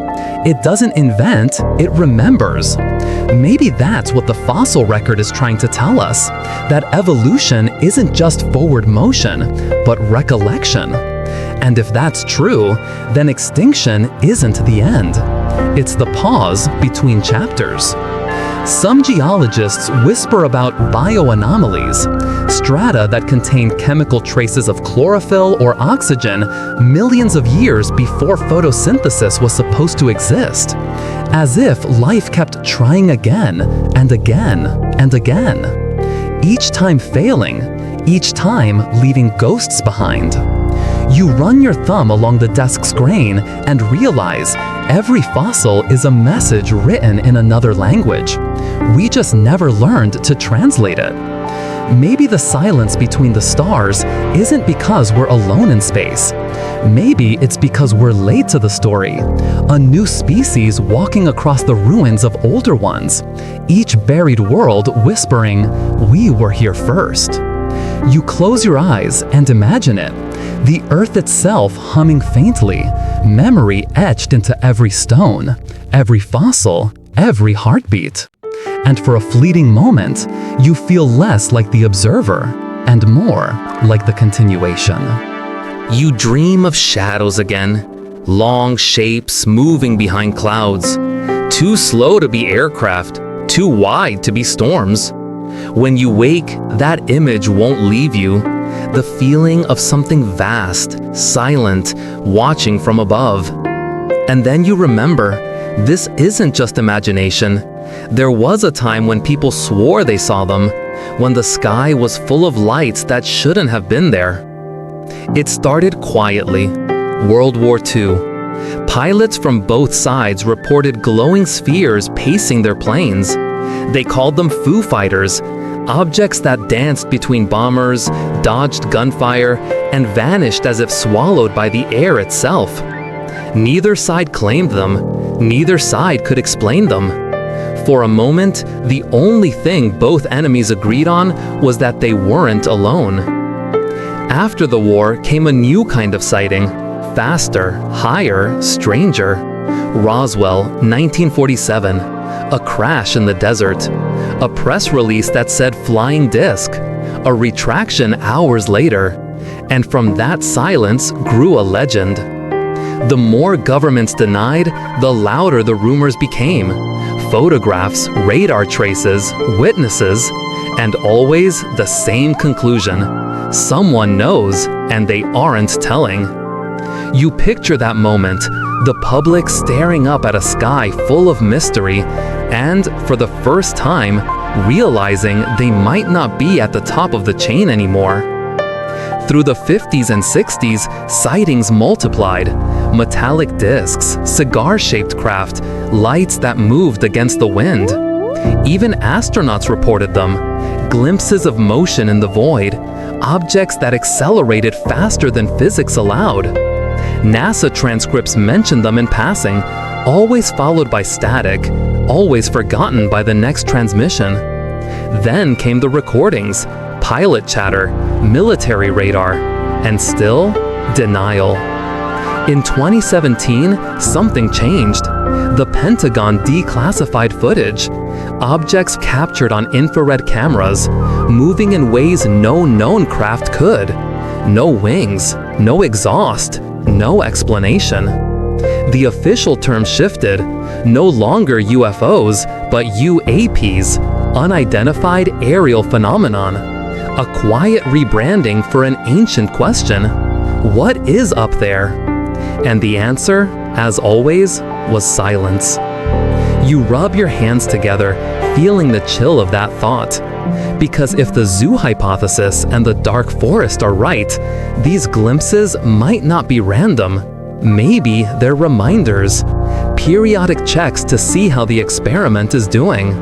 It doesn't invent, it remembers. Maybe that's what the fossil record is trying to tell us, that evolution isn't just forward motion, but recollection. And if that's true, then extinction isn't the end. It's the pause between chapters. Some geologists whisper about bioanomalies, strata that contain chemical traces of chlorophyll or oxygen millions of years before photosynthesis was supposed to exist, as if life kept trying again and again and again, each time failing, each time leaving ghosts behind. You run your thumb along the desk's grain and realize every fossil is a message written in another language. We just never learned to translate it. Maybe the silence between the stars isn't because we're alone in space. Maybe it's because we're late to the story, a new species walking across the ruins of older ones, each buried world whispering, "We were here first." You close your eyes and imagine it, the Earth itself humming faintly, memory etched into every stone, every fossil, every heartbeat. And for a fleeting moment, you feel less like the observer and more like the continuation. You dream of shadows again, long shapes moving behind clouds, too slow to be aircraft, too wide to be storms. When you wake, that image won't leave you, the feeling of something vast, silent, watching from above. And then you remember, this isn't just imagination. There was a time when people swore they saw them, when the sky was full of lights that shouldn't have been there. It started quietly. World War II. Pilots from both sides reported glowing spheres pacing their planes. They called them Foo Fighters, objects that danced between bombers, dodged gunfire, and vanished as if swallowed by the air itself. Neither side claimed them. Neither side could explain them. For a moment, the only thing both enemies agreed on was that they weren't alone. After the war came a new kind of sighting, faster, higher, stranger. Roswell, 1947. A crash in the desert. A press release that said flying disc. A retraction hours later. And from that silence grew a legend. The more governments denied, the louder the rumors became. Photographs, radar traces, witnesses, and always the same conclusion. Someone knows, and they aren't telling. You picture that moment, the public staring up at a sky full of mystery, and for the first time, realizing they might not be at the top of the chain anymore. Through the 50s and 60s, sightings multiplied. Metallic discs, cigar-shaped craft, lights that moved against the wind. Even astronauts reported them. Glimpses of motion in the void, objects that accelerated faster than physics allowed. NASA transcripts mention them in passing, always followed by static, always forgotten by the next transmission. Then came the recordings, pilot chatter, military radar, and still, denial. In 2017, something changed. The Pentagon declassified footage. Objects captured on infrared cameras, moving in ways no known craft could. No wings, no exhaust, no explanation. The official term shifted, no longer UFOs, but UAPs, unidentified aerial phenomenon. A quiet rebranding for an ancient question. What is up there? And the answer, as always, was silence. You rub your hands together, feeling the chill of that thought. Because if the zoo hypothesis and the dark forest are right, these glimpses might not be random. Maybe they're reminders, periodic checks to see how the experiment is doing.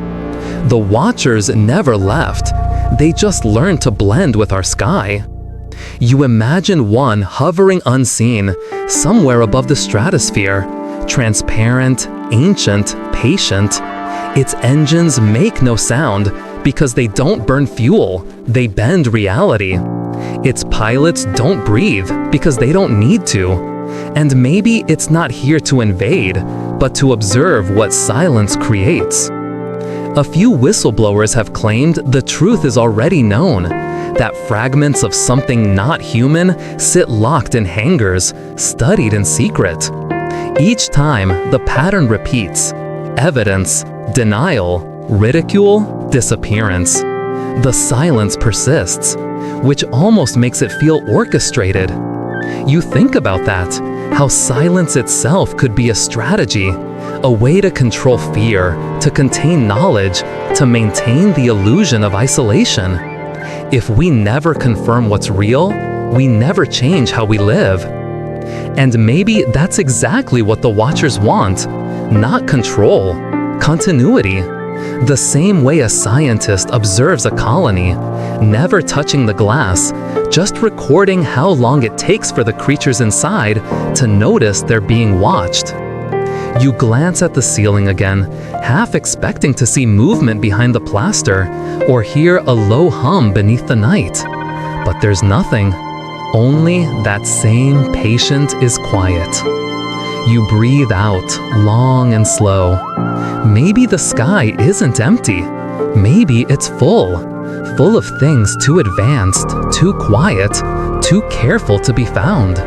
The watchers never left. They just learned to blend with our sky. You imagine one hovering unseen, somewhere above the stratosphere, transparent, ancient, patient. Its engines make no sound because they don't burn fuel, they bend reality. Its pilots don't breathe because they don't need to. And maybe it's not here to invade, but to observe what silence creates. A few whistleblowers have claimed the truth is already known, that fragments of something not human sit locked in hangars, studied in secret. Each time, the pattern repeats: evidence, denial, ridicule, disappearance. The silence persists, which almost makes it feel orchestrated. You think about that, how silence itself could be a strategy, a way to control fear, to contain knowledge, to maintain the illusion of isolation. If we never confirm what's real, we never change how we live. And maybe that's exactly what the Watchers want, not control, continuity. The same way a scientist observes a colony, never touching the glass, just recording how long it takes for the creatures inside to notice they're being watched. You glance at the ceiling again, half expecting to see movement behind the plaster or hear a low hum beneath the night. But there's nothing, only that same patient is quiet. You breathe out, long and slow. Maybe the sky isn't empty. Maybe it's full of things too advanced, too quiet, too careful to be found.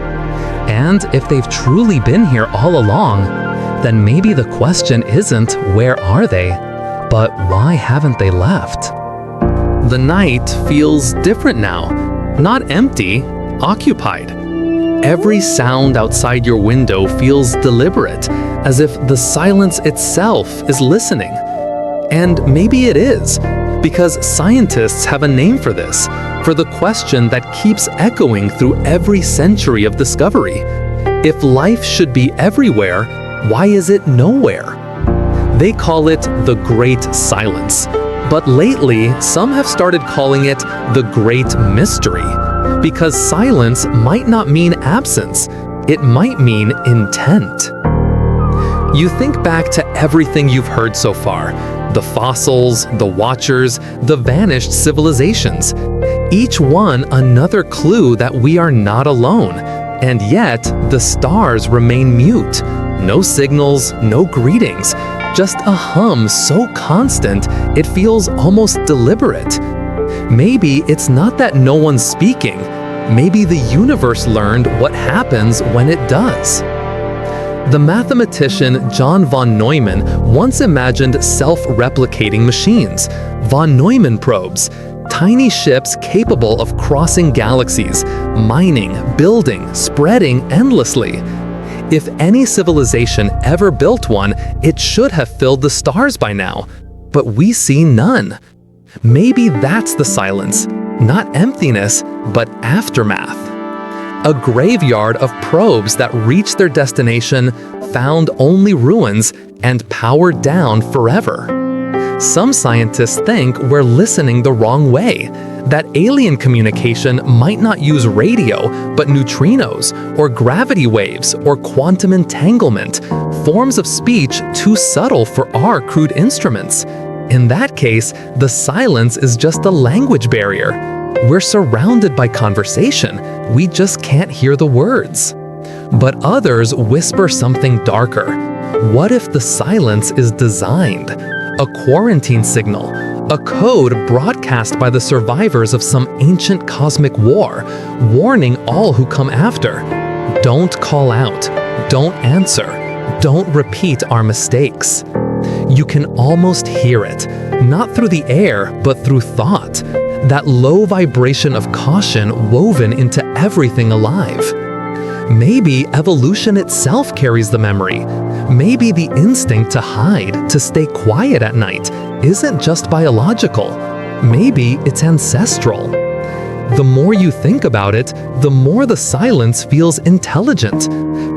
And if they've truly been here all along, then maybe the question isn't where are they, but why haven't they left? The night feels different now. Not empty, occupied. Every sound outside your window feels deliberate, as if the silence itself is listening. And maybe it is, because scientists have a name for this, for the question that keeps echoing through every century of discovery. If life should be everywhere, why is it nowhere? They call it the Great Silence, but lately some have started calling it the Great Mystery, because silence might not mean absence, it might mean intent. You think back to everything you've heard so far, the fossils, the watchers, the vanished civilizations. Each one another clue that we are not alone, and yet the stars remain mute. No signals, no greetings, just a hum so constant it feels almost deliberate. Maybe it's not that no one's speaking. Maybe the universe learned what happens when it does. The mathematician John von Neumann once imagined self-replicating machines, von Neumann probes, tiny ships capable of crossing galaxies, mining, building, spreading endlessly. If any civilization ever built one, it should have filled the stars by now, but we see none. Maybe that's the silence, not emptiness, but aftermath. A graveyard of probes that reached their destination, found only ruins, and powered down forever. Some scientists think we're listening the wrong way, that alien communication might not use radio, but neutrinos, or gravity waves, or quantum entanglement, forms of speech too subtle for our crude instruments. In that case, the silence is just a language barrier. We're surrounded by conversation, we just can't hear the words. But others whisper something darker. What if the silence is designed? A quarantine signal, a code broadcast by the survivors of some ancient cosmic war, warning all who come after. Don't call out, don't answer, don't repeat our mistakes. You can almost hear it, not through the air, but through thought. That low vibration of caution woven into everything alive. Maybe evolution itself carries the memory. Maybe the instinct to hide, to stay quiet at night, isn't just biological. Maybe it's ancestral. The more you think about it, the more the silence feels intelligent.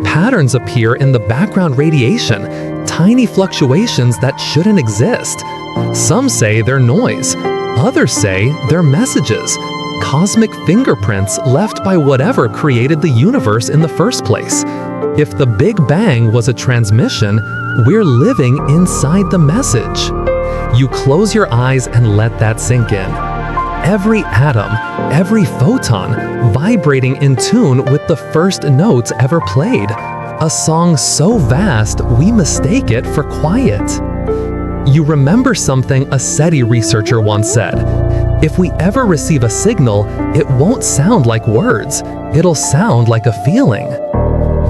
Patterns appear in the background radiation, tiny fluctuations that shouldn't exist. Some say they're noise, others say they're messages, cosmic fingerprints left by whatever created the universe in the first place. If the Big Bang was a transmission, we're living inside the message. You close your eyes and let that sink in. Every atom, every photon, vibrating in tune with the first notes ever played. A song so vast we mistake it for quiet. You remember something a SETI researcher once said: if we ever receive a signal, it won't sound like words, it'll sound like a feeling.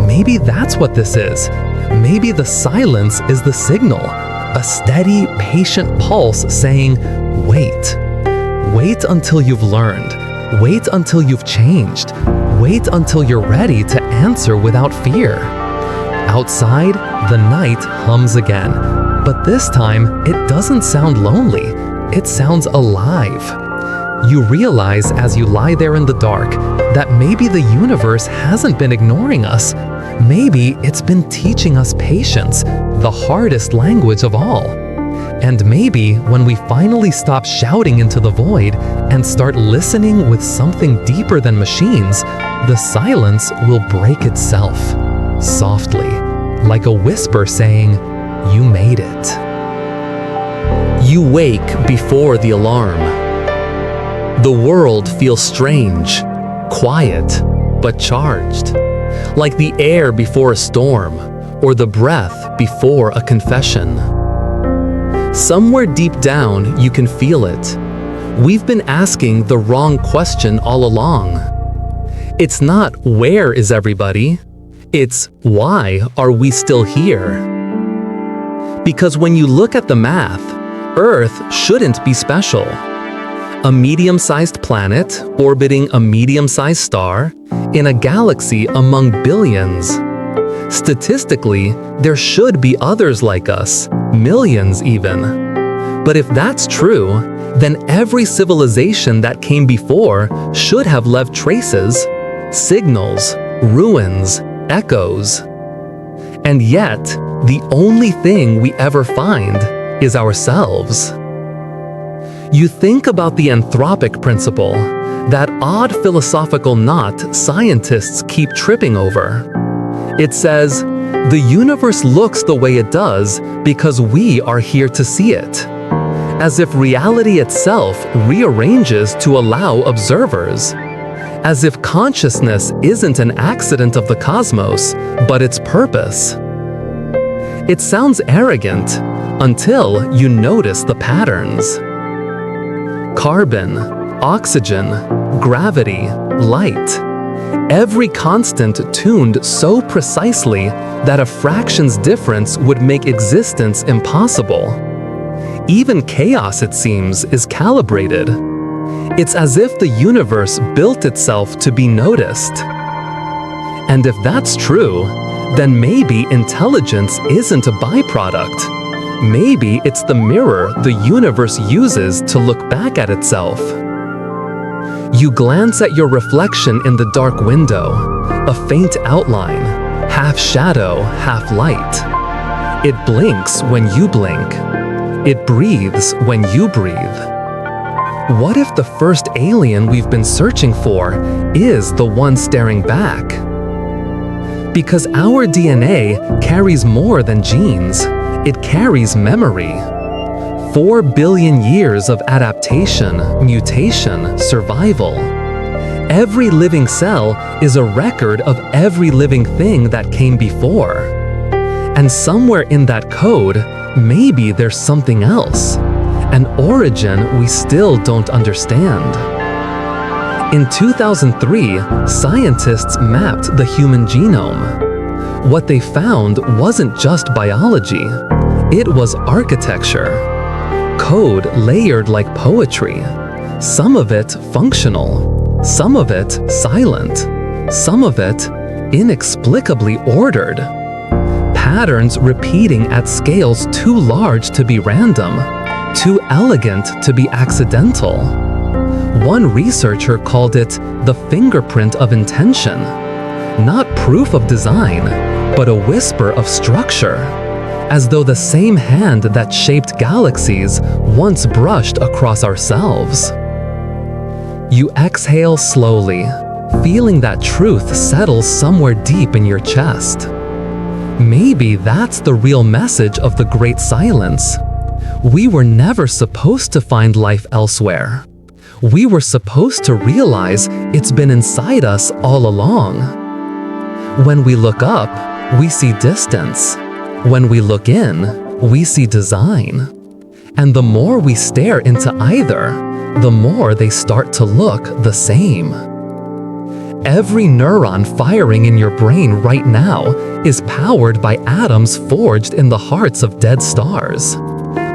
Maybe that's what this is. Maybe the silence is the signal, a steady, patient pulse saying, wait. Wait until you've learned. Wait until you've changed. Wait until you're ready to answer without fear. Outside, the night hums again. But this time, it doesn't sound lonely. It sounds alive. You realize as you lie there in the dark that maybe the universe hasn't been ignoring us. Maybe it's been teaching us patience, the hardest language of all. And maybe when we finally stop shouting into the void and start listening with something deeper than machines, the silence will break itself, softly, like a whisper saying, "You made it." You wake before the alarm. The world feels strange, quiet, but charged, like the air before a storm, or the breath before a confession. Somewhere deep down, you can feel it. We've been asking the wrong question all along. It's not where is everybody? It's why are we still here? Because when you look at the math, Earth shouldn't be special. A medium-sized planet orbiting a medium-sized star in a galaxy among billions. Statistically, there should be others like us, millions even. But if that's true, then every civilization that came before should have left traces, signals, ruins, echoes. And yet, the only thing we ever find is ourselves. You think about the anthropic principle, that odd philosophical knot scientists keep tripping over. It says, the universe looks the way it does because we are here to see it. As if reality itself rearranges to allow observers. As if consciousness isn't an accident of the cosmos, but its purpose. It sounds arrogant until you notice the patterns. Carbon, oxygen, gravity, light. Every constant tuned so precisely that a fraction's difference would make existence impossible. Even chaos, it seems, is calibrated. It's as if the universe built itself to be noticed. And if that's true, then maybe intelligence isn't a byproduct. Maybe it's the mirror the universe uses to look back at itself. You glance at your reflection in the dark window, a faint outline, half shadow, half light. It blinks when you blink. It breathes when you breathe. What if the first alien we've been searching for is the one staring back? Because our DNA carries more than genes. It carries memory. 4 billion years of adaptation, mutation, survival. Every living cell is a record of every living thing that came before. And somewhere in that code, maybe there's something else, an origin we still don't understand. In 2003, scientists mapped the human genome. What they found wasn't just biology, it was architecture. Code layered like poetry, some of it functional, some of it silent, some of it inexplicably ordered. Patterns repeating at scales too large to be random, too elegant to be accidental. One researcher called it the fingerprint of intention, not proof of design, but a whisper of structure, as though the same hand that shaped galaxies once brushed across ourselves. You exhale slowly, feeling that truth settles somewhere deep in your chest. Maybe that's the real message of the Great Silence. We were never supposed to find life elsewhere. We were supposed to realize it's been inside us all along. When we look up, we see distance. When we look in, we see design. And the more we stare into either, the more they start to look the same. Every neuron firing in your brain right now is powered by atoms forged in the hearts of dead stars.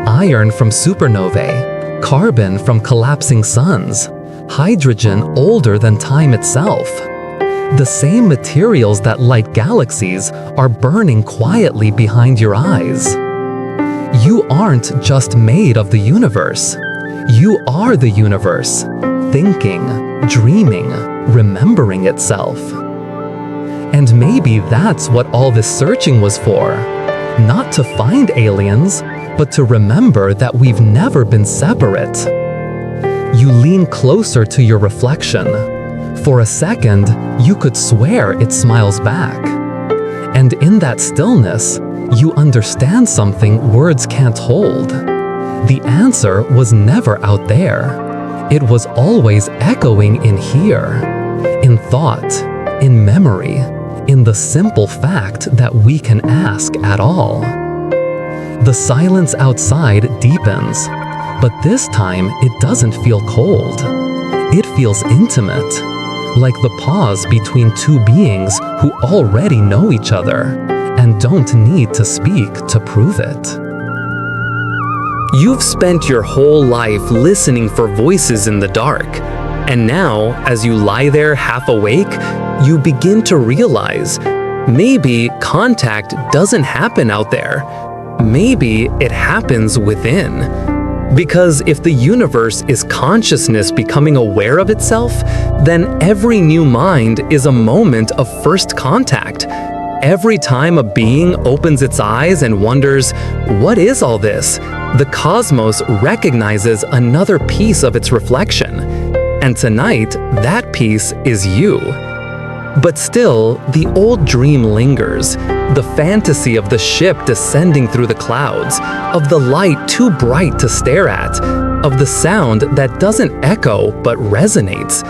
Iron from supernovae, carbon from collapsing suns, hydrogen older than time itself. The same materials that light galaxies are burning quietly behind your eyes. You aren't just made of the universe. You are the universe, thinking, dreaming, remembering itself. And maybe that's what all this searching was for. Not to find aliens, but to remember that we've never been separate. You lean closer to your reflection. For a second, you could swear it smiles back. And in that stillness, you understand something words can't hold. The answer was never out there. It was always echoing in here, in thought, in memory, in the simple fact that we can ask at all. The silence outside deepens, but this time it doesn't feel cold. It feels intimate, like the pause between two beings who already know each other and don't need to speak to prove it. You've spent your whole life listening for voices in the dark, and now, as you lie there half awake, you begin to realize maybe contact doesn't happen out there. Maybe it happens within. Because if the universe is consciousness becoming aware of itself, then every new mind is a moment of first contact. Every time a being opens its eyes and wonders, what is all this? The cosmos recognizes another piece of its reflection. And tonight, that piece is you. But still, the old dream lingers. The fantasy of the ship descending through the clouds, of the light too bright to stare at, of the sound that doesn't echo but resonates.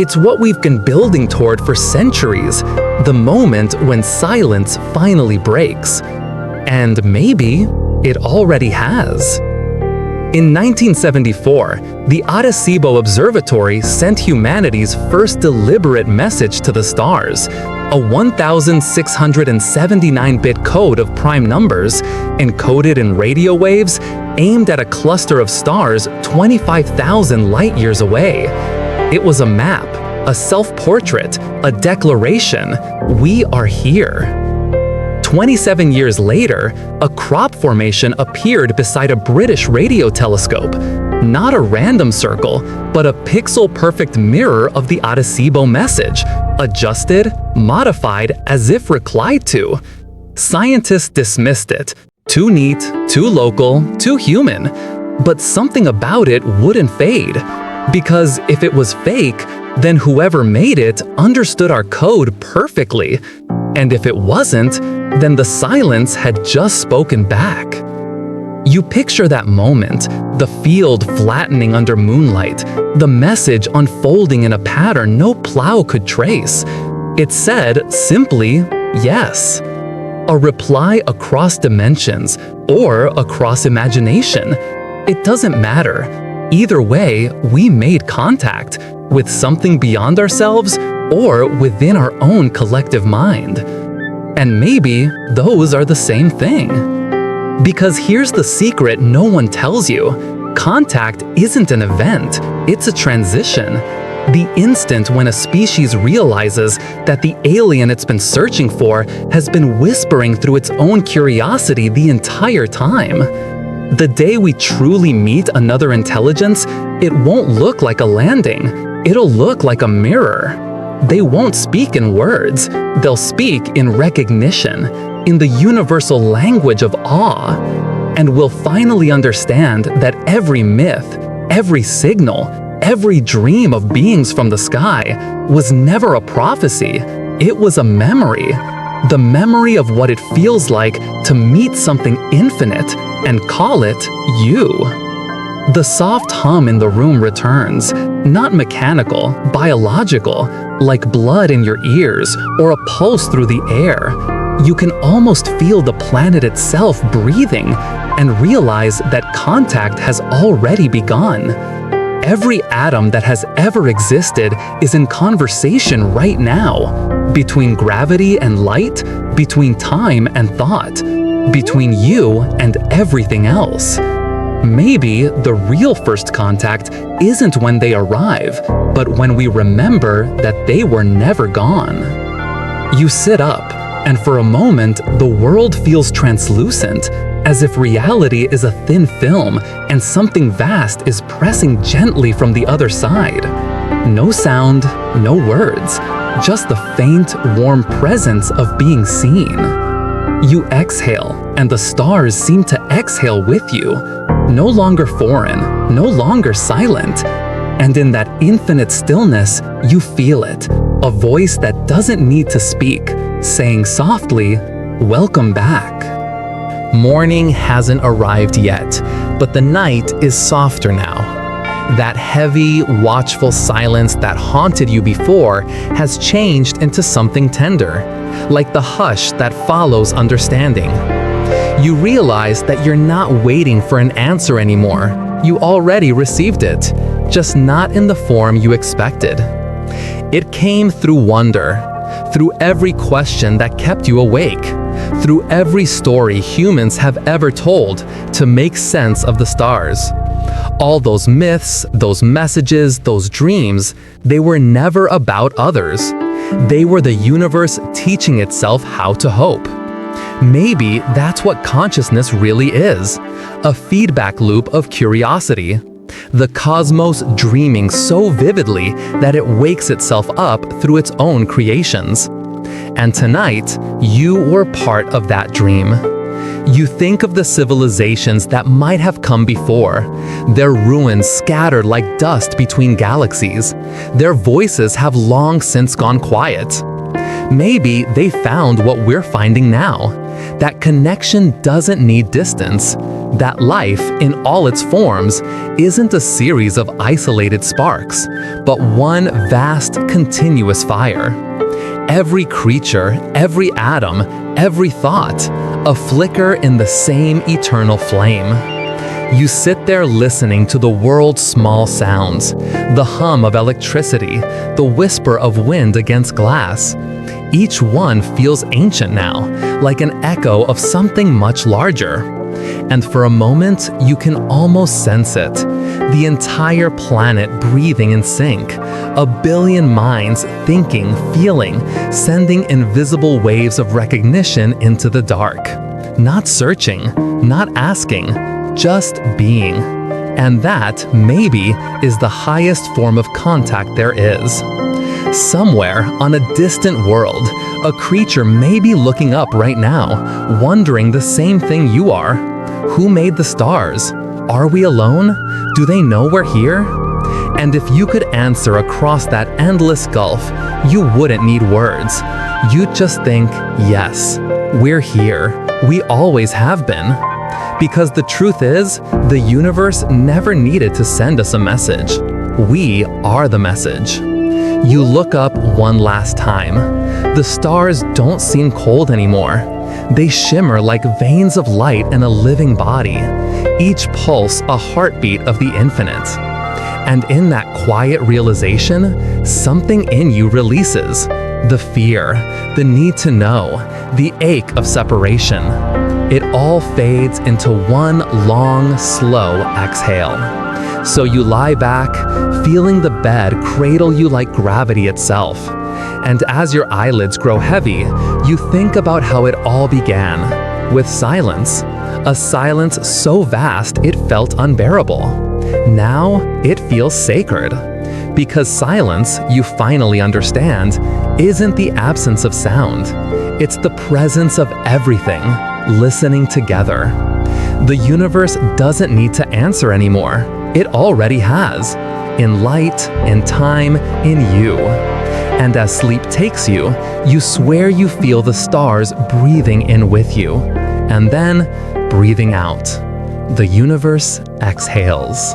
It's what we've been building toward for centuries, the moment when silence finally breaks. And maybe it already has. In 1974, the Arecibo Observatory sent humanity's first deliberate message to the stars, a 1,679-bit code of prime numbers, encoded in radio waves, aimed at a cluster of stars 25,000 light-years away. It was a map, a self-portrait, a declaration. We are here. 27 years later, a crop formation appeared beside a British radio telescope. Not a random circle, but a pixel-perfect mirror of the Arecibo message, adjusted, modified as if replied to. Scientists dismissed it. Too neat, too local, too human. But something about it wouldn't fade. Because if it was fake, then whoever made it understood our code perfectly. And if it wasn't, then the silence had just spoken back. You picture that moment, the field flattening under moonlight, the message unfolding in a pattern no plow could trace. It said simply, yes. A reply across dimensions or across imagination. It doesn't matter. Either way, we made contact with something beyond ourselves or within our own collective mind. And maybe those are the same thing. Because here's the secret no one tells you. Contact isn't an event, it's a transition. The instant when a species realizes that the alien it's been searching for has been whispering through its own curiosity the entire time. The day we truly meet another intelligence, it won't look like a landing. It'll look like a mirror. They won't speak in words. They'll speak in recognition, in the universal language of awe. And we'll finally understand that every myth, every signal, every dream of beings from the sky was never a prophecy. It was a memory. The memory of what it feels like to meet something infinite and call it you. The soft hum in the room returns, not mechanical, biological, like blood in your ears or a pulse through the air. You can almost feel the planet itself breathing and realize that contact has already begun. Every atom that has ever existed is in conversation right now, between gravity and light, between time and thought, between you and everything else. Maybe the real first contact isn't when they arrive, but when we remember that they were never gone. You sit up, and for a moment, the world feels translucent, as if reality is a thin film and something vast is pressing gently from the other side. No sound, no words, just the faint, warm presence of being seen. You exhale, and the stars seem to exhale with you. No longer foreign, no longer silent. And in that infinite stillness, you feel it, a voice that doesn't need to speak, saying softly, "Welcome back." Morning hasn't arrived yet, but the night is softer now. That heavy, watchful silence that haunted you before has changed into something tender, like the hush that follows understanding. You realize that you're not waiting for an answer anymore. You already received it, just not in the form you expected. It came through wonder, through every question that kept you awake, through every story humans have ever told to make sense of the stars. All those myths, those messages, those dreams, they were never about others. They were the universe teaching itself how to hope. Maybe that's what consciousness really is, a feedback loop of curiosity. The cosmos dreaming so vividly that it wakes itself up through its own creations. And tonight, you were part of that dream. You think of the civilizations that might have come before, their ruins scattered like dust between galaxies. Their voices have long since gone quiet. Maybe they found what we're finding now, that connection doesn't need distance, that life in all its forms isn't a series of isolated sparks, but one vast continuous fire. Every creature, every atom, every thought, a flicker in the same eternal flame. You sit there listening to the world's small sounds, the hum of electricity, the whisper of wind against glass. Each one feels ancient now, like an echo of something much larger. And for a moment, you can almost sense it. The entire planet breathing in sync. A billion minds thinking, feeling, sending invisible waves of recognition into the dark. Not searching, not asking, just being. And that, maybe, is the highest form of contact there is. Somewhere on a distant world, a creature may be looking up right now, wondering the same thing you are. Who made the stars? Are we alone? Do they know we're here? And if you could answer across that endless gulf, you wouldn't need words. You'd just think, yes, we're here. We always have been. Because the truth is, the universe never needed to send us a message. We are the message. You look up one last time. The stars don't seem cold anymore. They shimmer like veins of light in a living body, each pulse a heartbeat of the infinite. And in that quiet realization, something in you releases. The fear, the need to know, the ache of separation. It all fades into one long, slow exhale. So you lie back, feeling the bed cradle you like gravity itself. And as your eyelids grow heavy, you think about how it all began, with silence. A silence so vast it felt unbearable. Now it feels sacred. Because silence, you finally understand, isn't the absence of sound. It's the presence of everything, listening together. The universe doesn't need to answer anymore. It already has. In light, in time, in you. And as sleep takes you, you swear you feel the stars breathing in with you. And then, breathing out. The universe exhales.